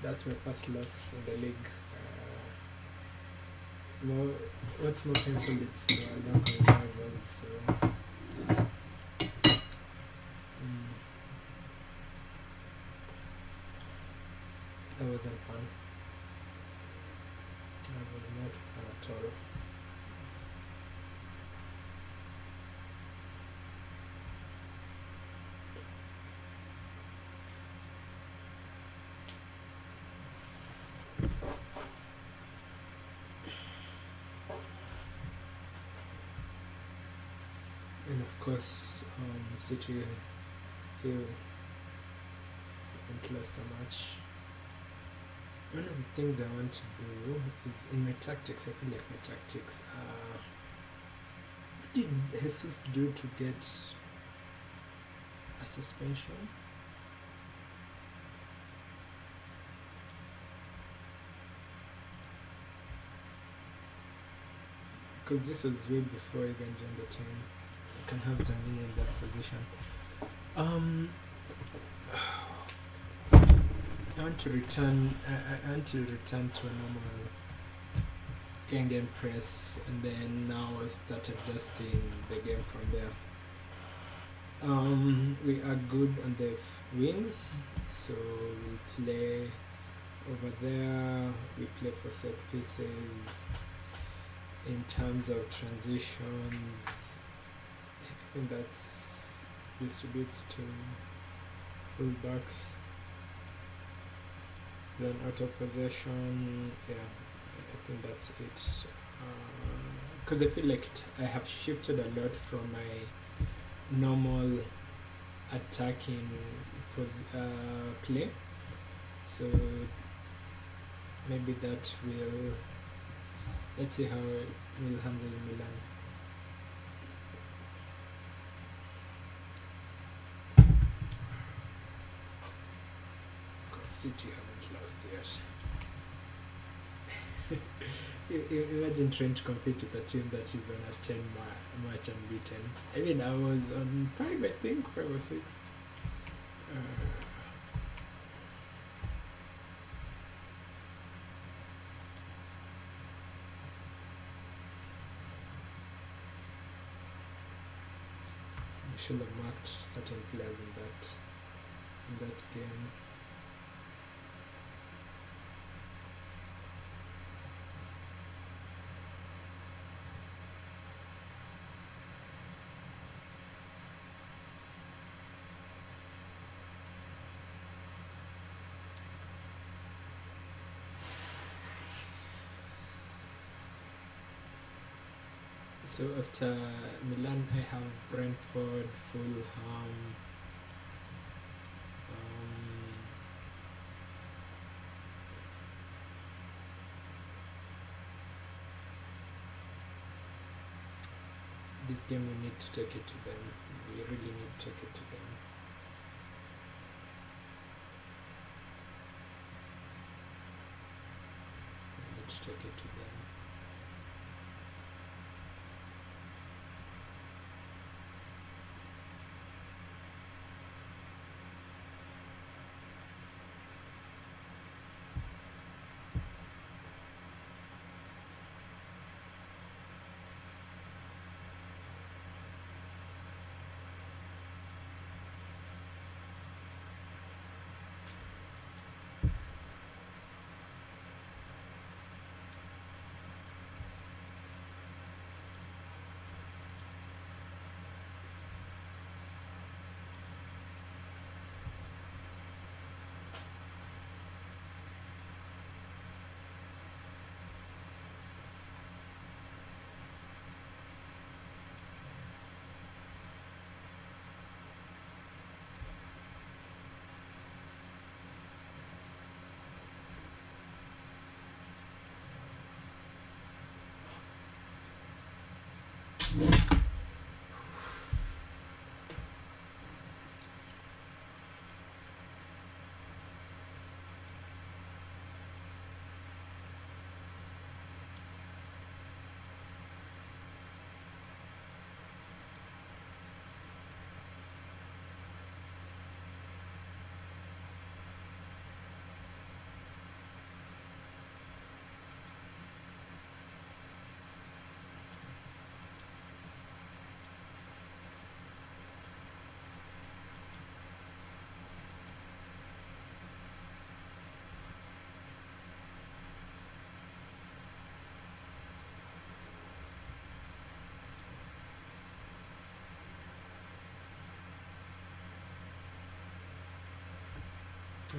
That's my first loss in the league. What's more painful, it's our local rivals, so that wasn't fun. That was not fun at all. And of course, City still haven't lost a match. One of the things I want to do is in my tactics. I feel like my tactics. What did Jesus do to get a suspension? Because this was way before I even joined the team. I can have Jamini in that position. I want to return. I want to return to a normal game press, and then now start adjusting the game from there. We are good on the wings, so we play over there. We play for set pieces. In terms of transitions, I think that's distributes to fullbacks. Then out of possession, yeah, I think that's it. Because I feel like I have shifted a lot from my normal attacking play, so maybe that will. Let's see how it will handle Milan. Because City haven't lost yet. Imagine trying to compete with a team that is on a 10 match unbeaten. I was on 5, I think, 5 or 6. Should have marked certain players in that game. So after Milan, I have Brentford, Fulham, this game we need to take it to them. We really need to take it to them. to take it to them.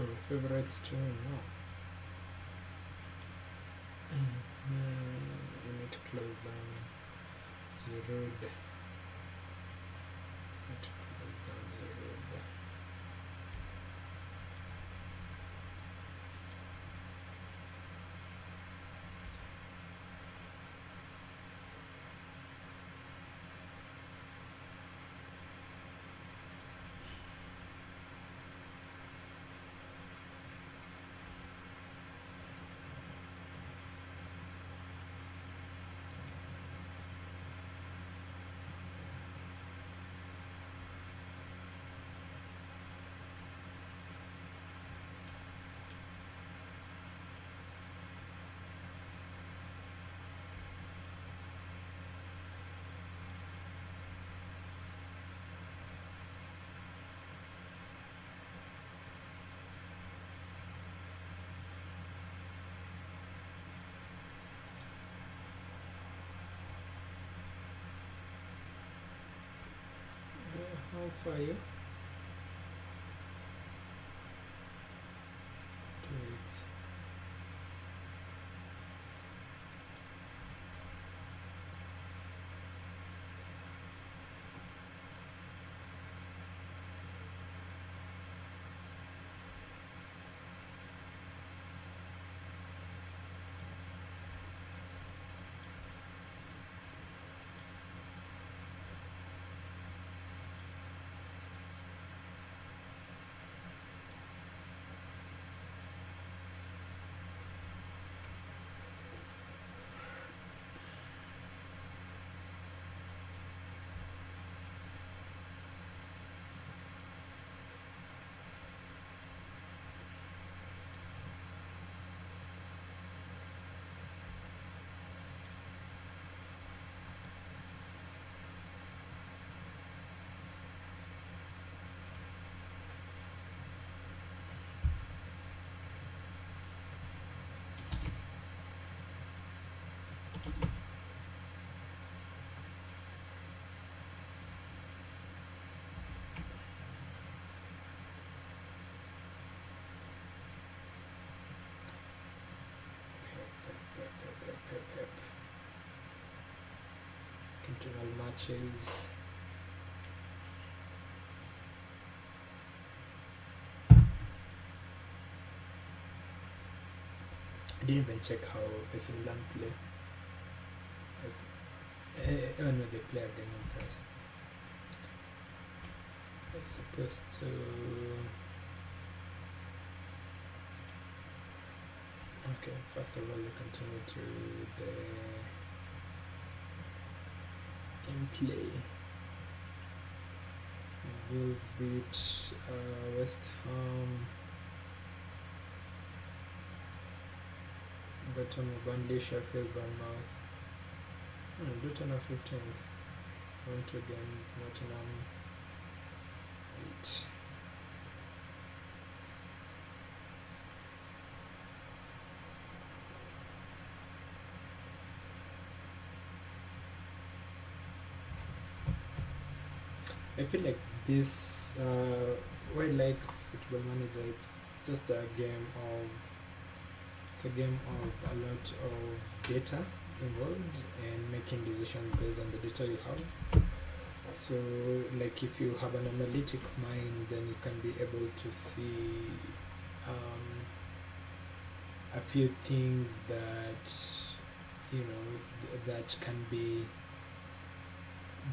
Oh, favorites too, no. We need to close down the road. Need to close down the road. How far are you? 2 weeks. Internal matches. I didn't even check how AC Milan play. Oh no, they play at the press. I'm supposed to. Okay, first of all, we continue to the in play. Wolves beat West Ham. Brighton of Burnley, Sheffield, Bournemouth. Brighton are 15th. 1-2 games, Nottingham 8. I feel like this, why I like Football Manager, it's just a game of a lot of data involved and making decisions based on the data you have. So like if you have an analytic mind, then you can be able to see a few things that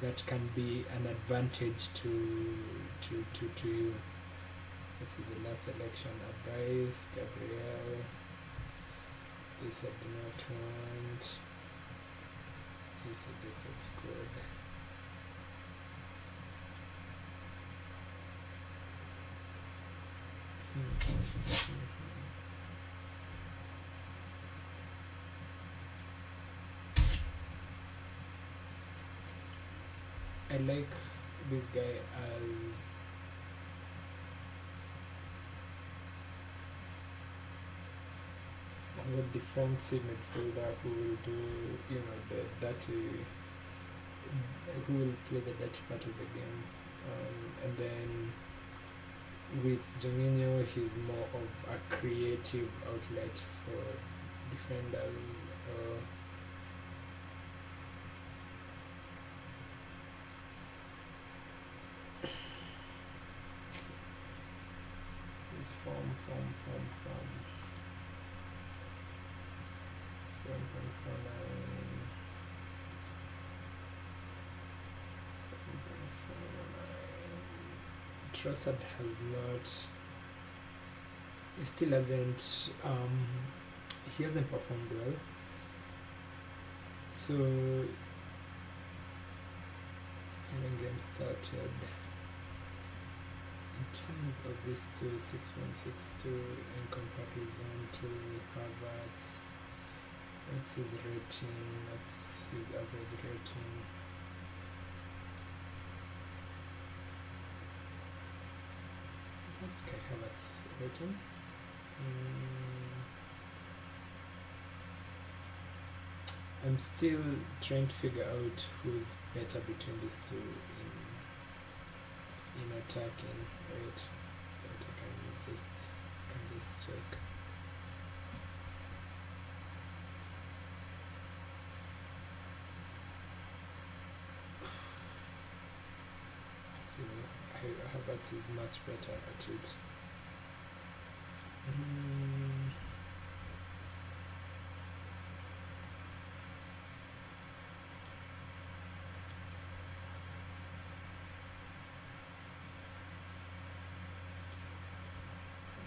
that can be an advantage to you. Let's see the last selection. Advice, Gabriel. This I do not want. He suggested squad. I like this guy as a defensive midfielder who will do the dirty, who will play the dirty part of the game, and then with Jaminho he's more of a creative outlet for defenders. His form 7.49. Trossard has not. He still hasn't. He hasn't performed well. So 7 games started. In terms of this 6.62 in comparison to Havertz. What's his rating? What's his average rating? What's Kai Havertz rating? I'm still trying to figure out who's better between these two in attacking. Right? But I can just check. So Havertz is much better at it.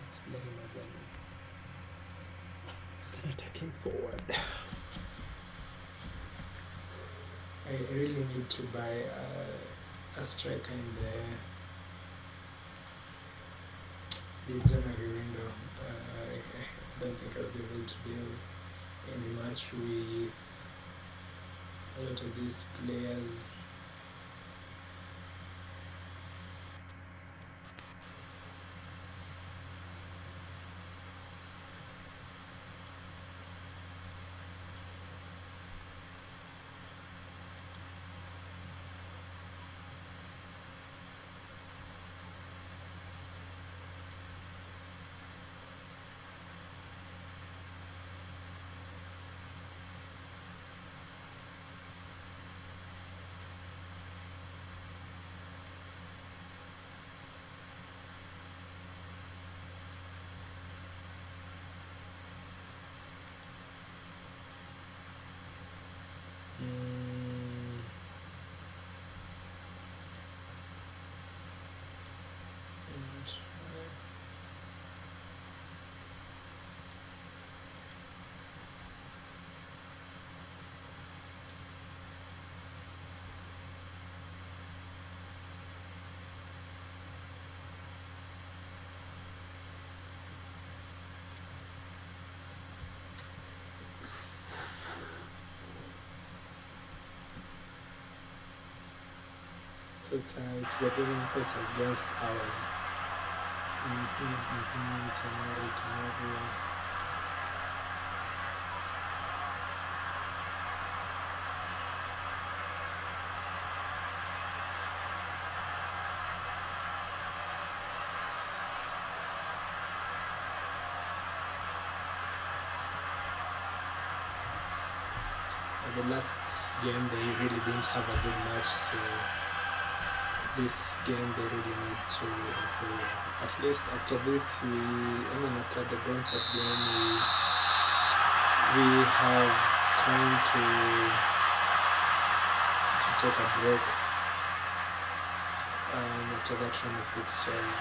Let's play him as an attacking forward. I really need to buy a striker in the January window. I don't think I'll be able to deal any match with a lot of these players. It's the living force against ours. Tamari. The last game they really didn't have a good match, so this game they really need to improve. At least after this, after the Brentford game, we have time to take a break after that run of fixtures.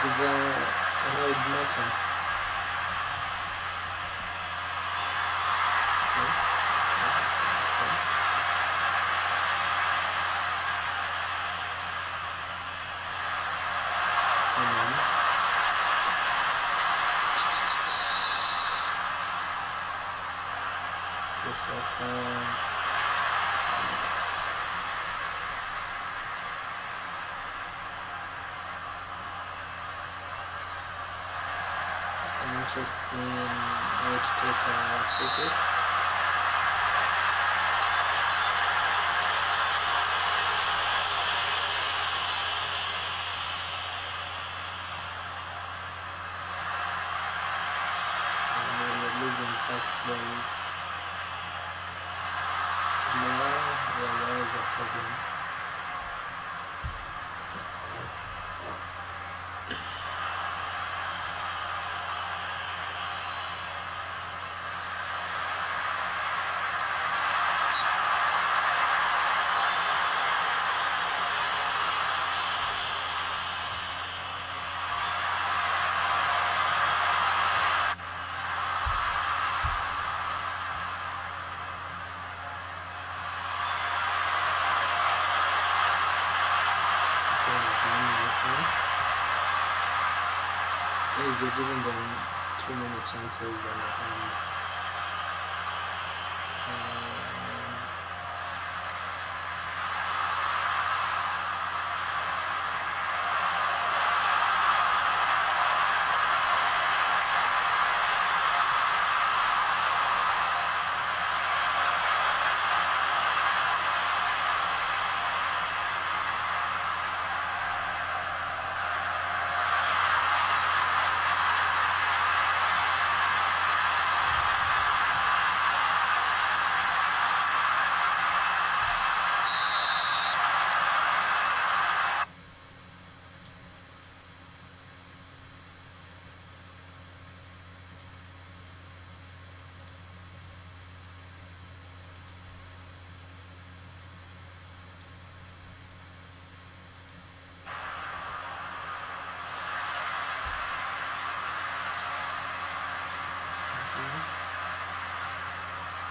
It's a road matter. Interesting way to take a free kick. And we're losing fast balls. There is a problem. Guys, you're giving them too many chances on your hand.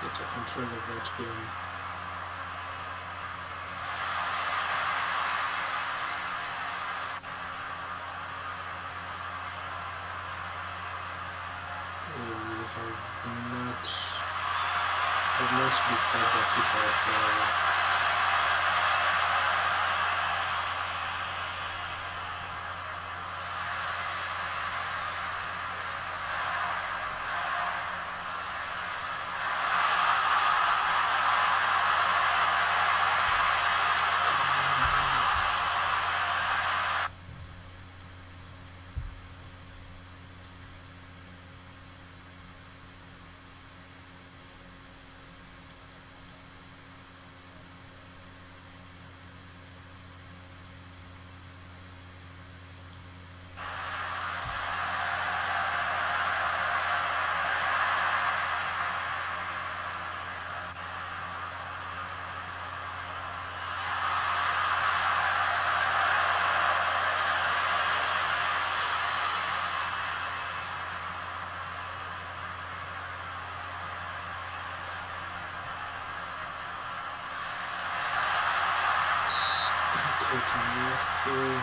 Get a control of that game. We have not disturbed the keeper whatsoever. Messi.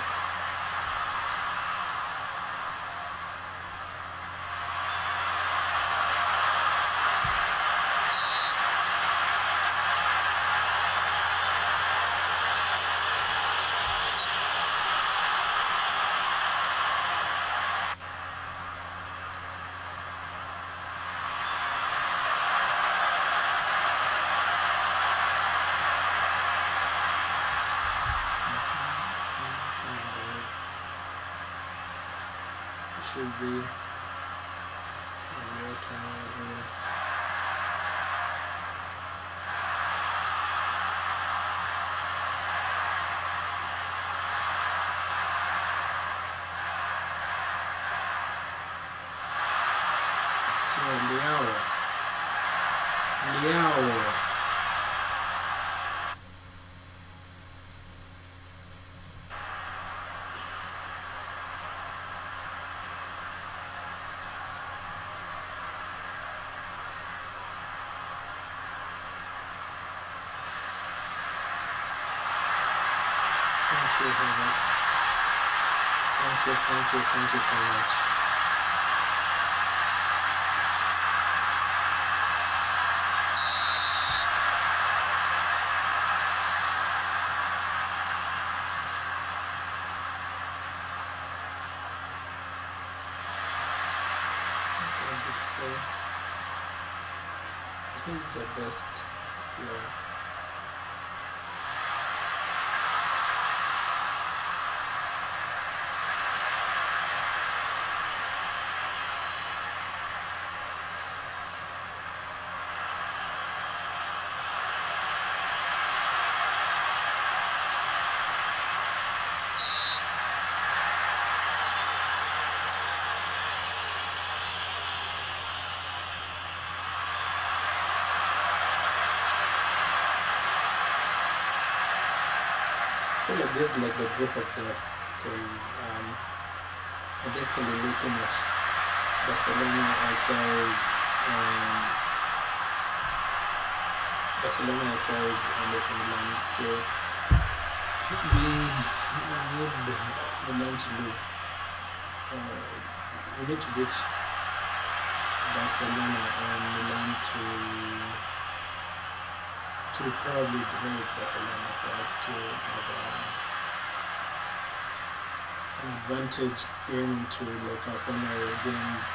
Should be so Liao. Thank you so much. He's the best player. I feel like this is like the group of death because I'm basically looking at Barcelona ourselves and AC Milan. So we need Milan to lose. We need to beat Barcelona and Milan to probably break Barcelona for us to have an advantage going into like our final games.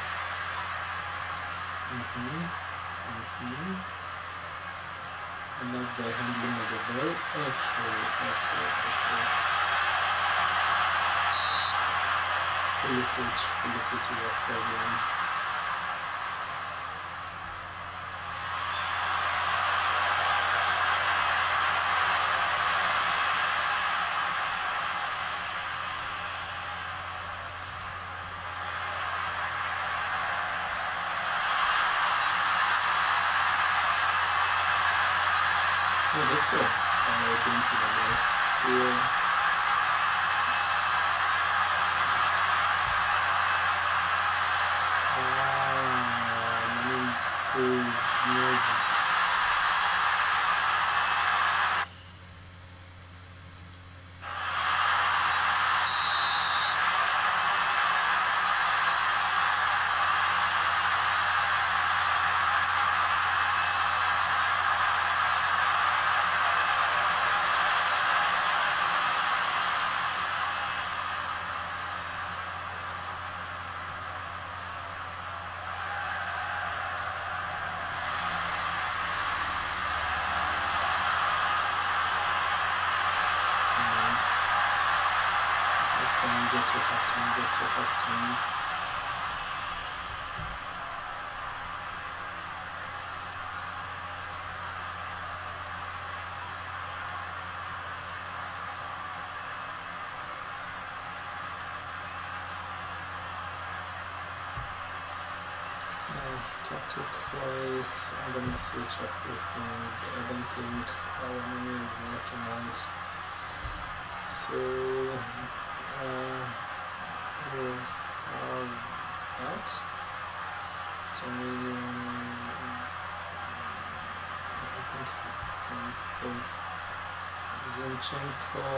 I love the handling of the ball. Okay. Pulisic is a problem. Oh, let's go. Invincibles here. Get to halftime. Tactic-wise, I'm gonna switch off with things. I don't think our money is working out. So we'll have that. I think he can stay. Zinchenko.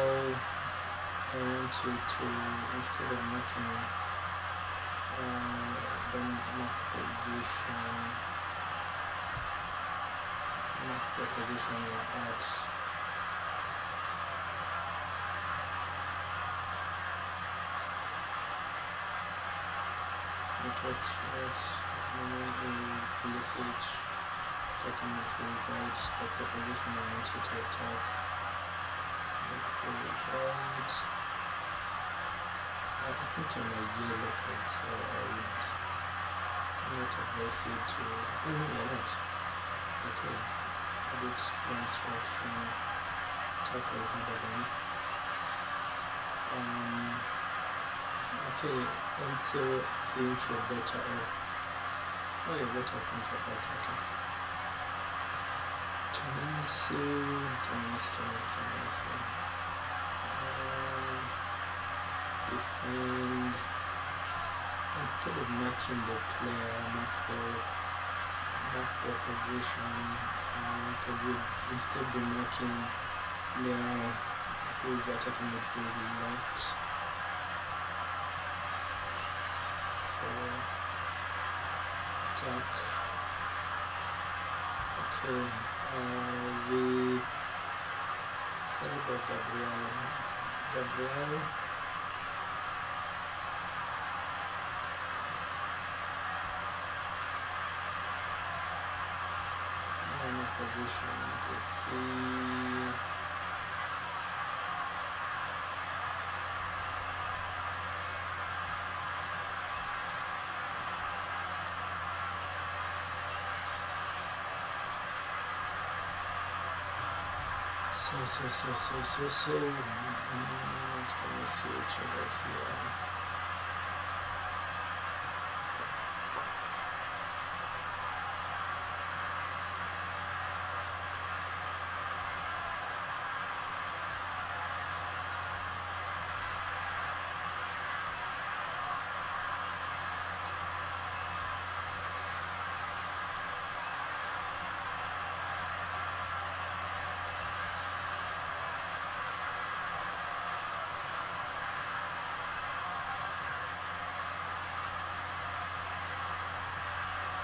I want you to, instead of marking then mark the position you're at. What is BSH taking midfield right? That's a position I want you to attack. Midfield right. I think you're my yellow card, so I would not advise you to. Oh no, you're not. Okay. Edit instructions. Tackle harder then. Okay, also think you're better off. Oh, you're better off on support, okay. Tomasu. Defend. Instead of marking the player, mark the position, because you instead be marking Leo, who is attacking midfield left. So attack. Okay, we celebrate Gabriel. Position to see. So I'm gonna switch over here.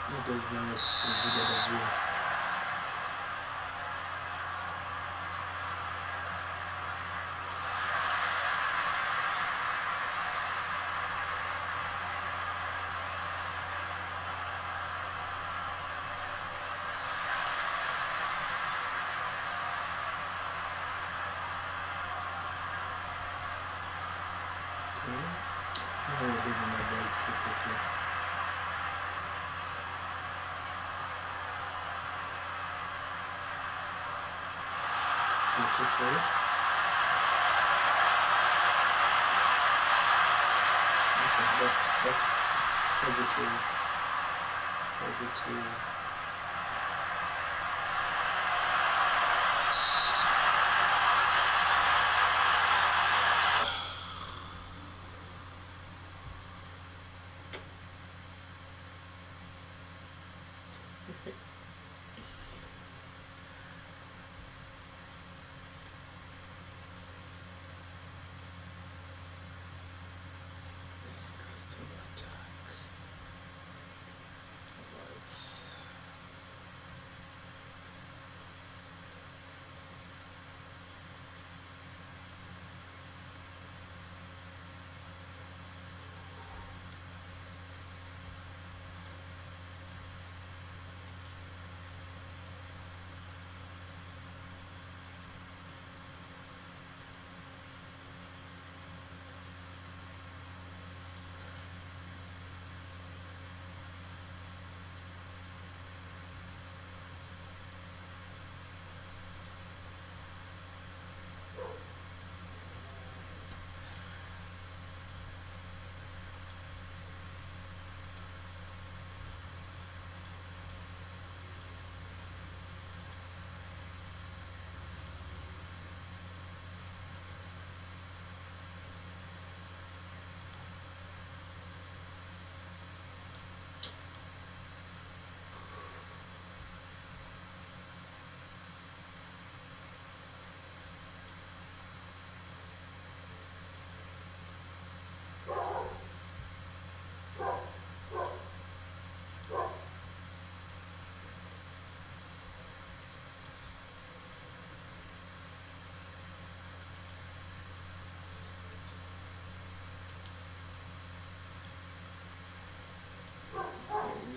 You guys know what is the other view. Okay. Oh, it isn't that bad too quickly. Beautiful. Okay, that's positive. This custom attack. Right.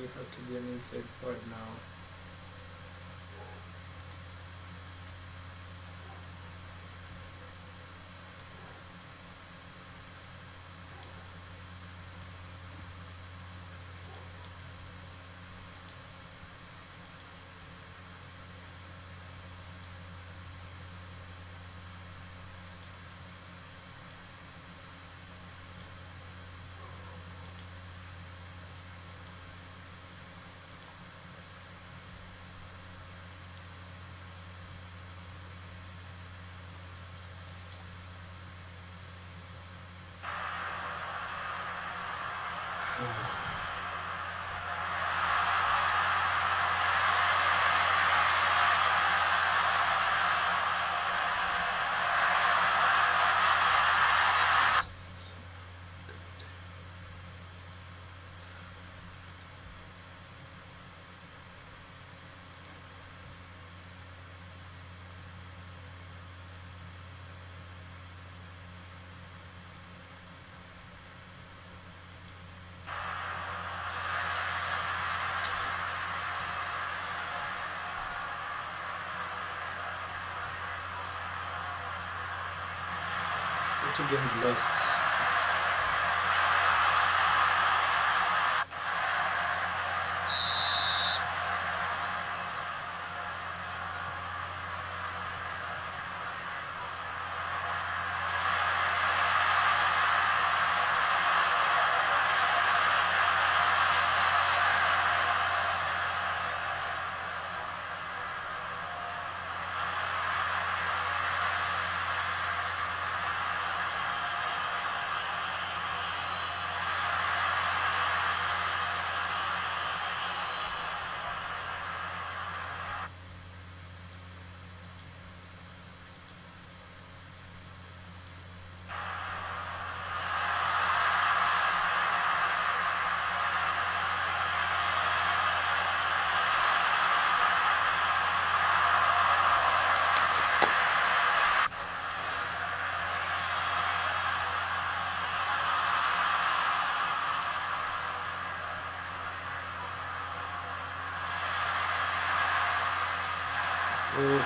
you have to be an inside forward now. So 2 games lost. Okay.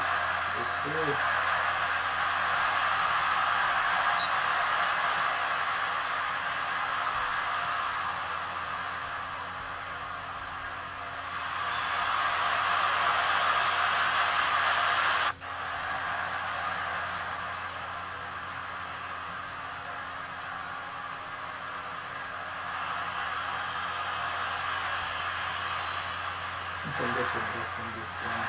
You can get a draw from this game.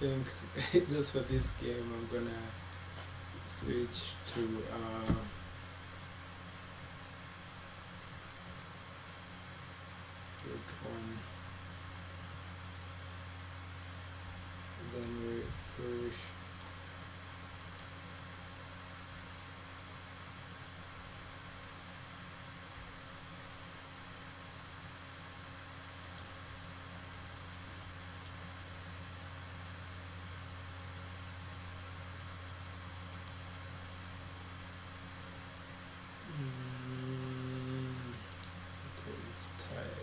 think just for this game I'm gonna switch to root 1, then we push is tired.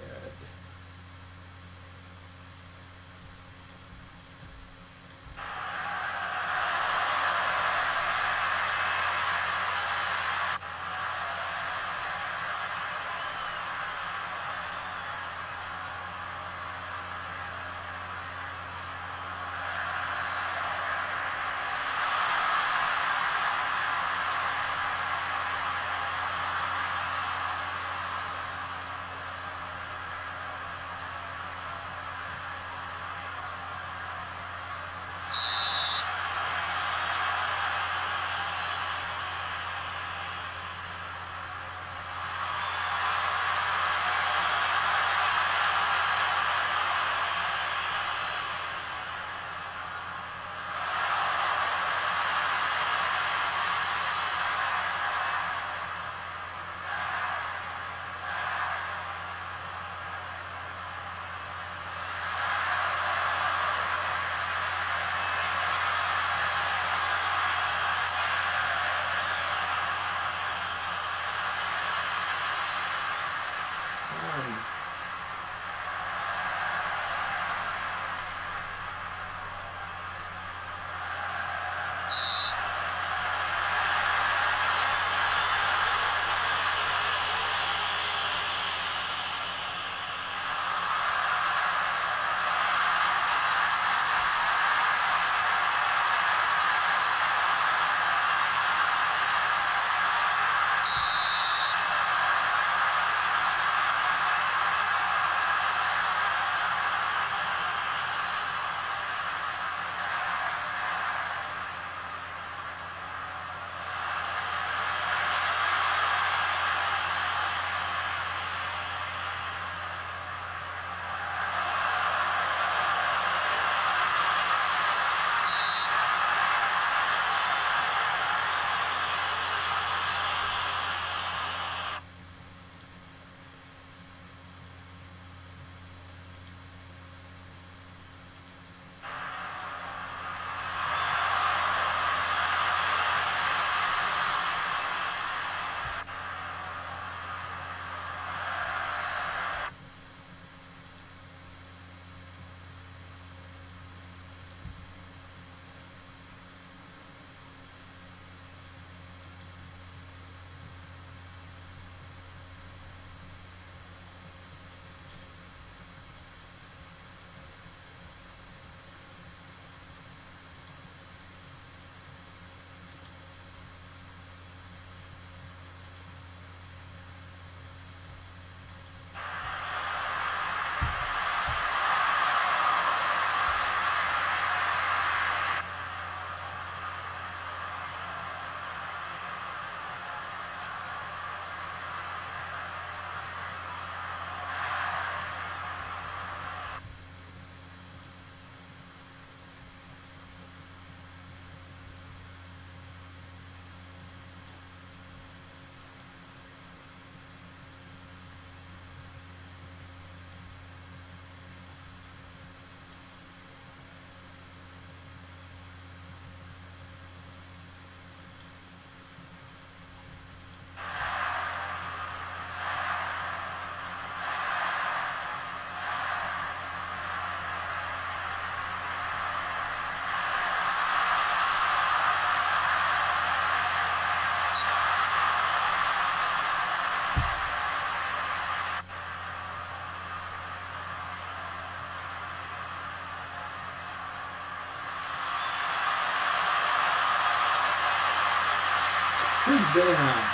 Who's there?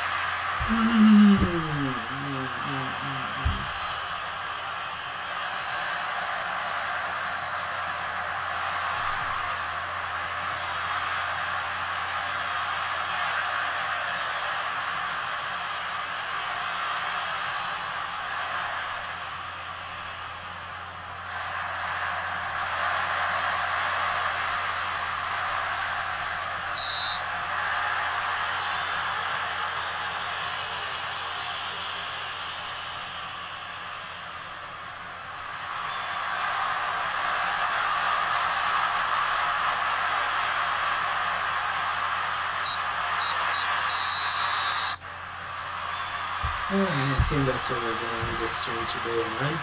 I think that's what we're gonna understand today, man.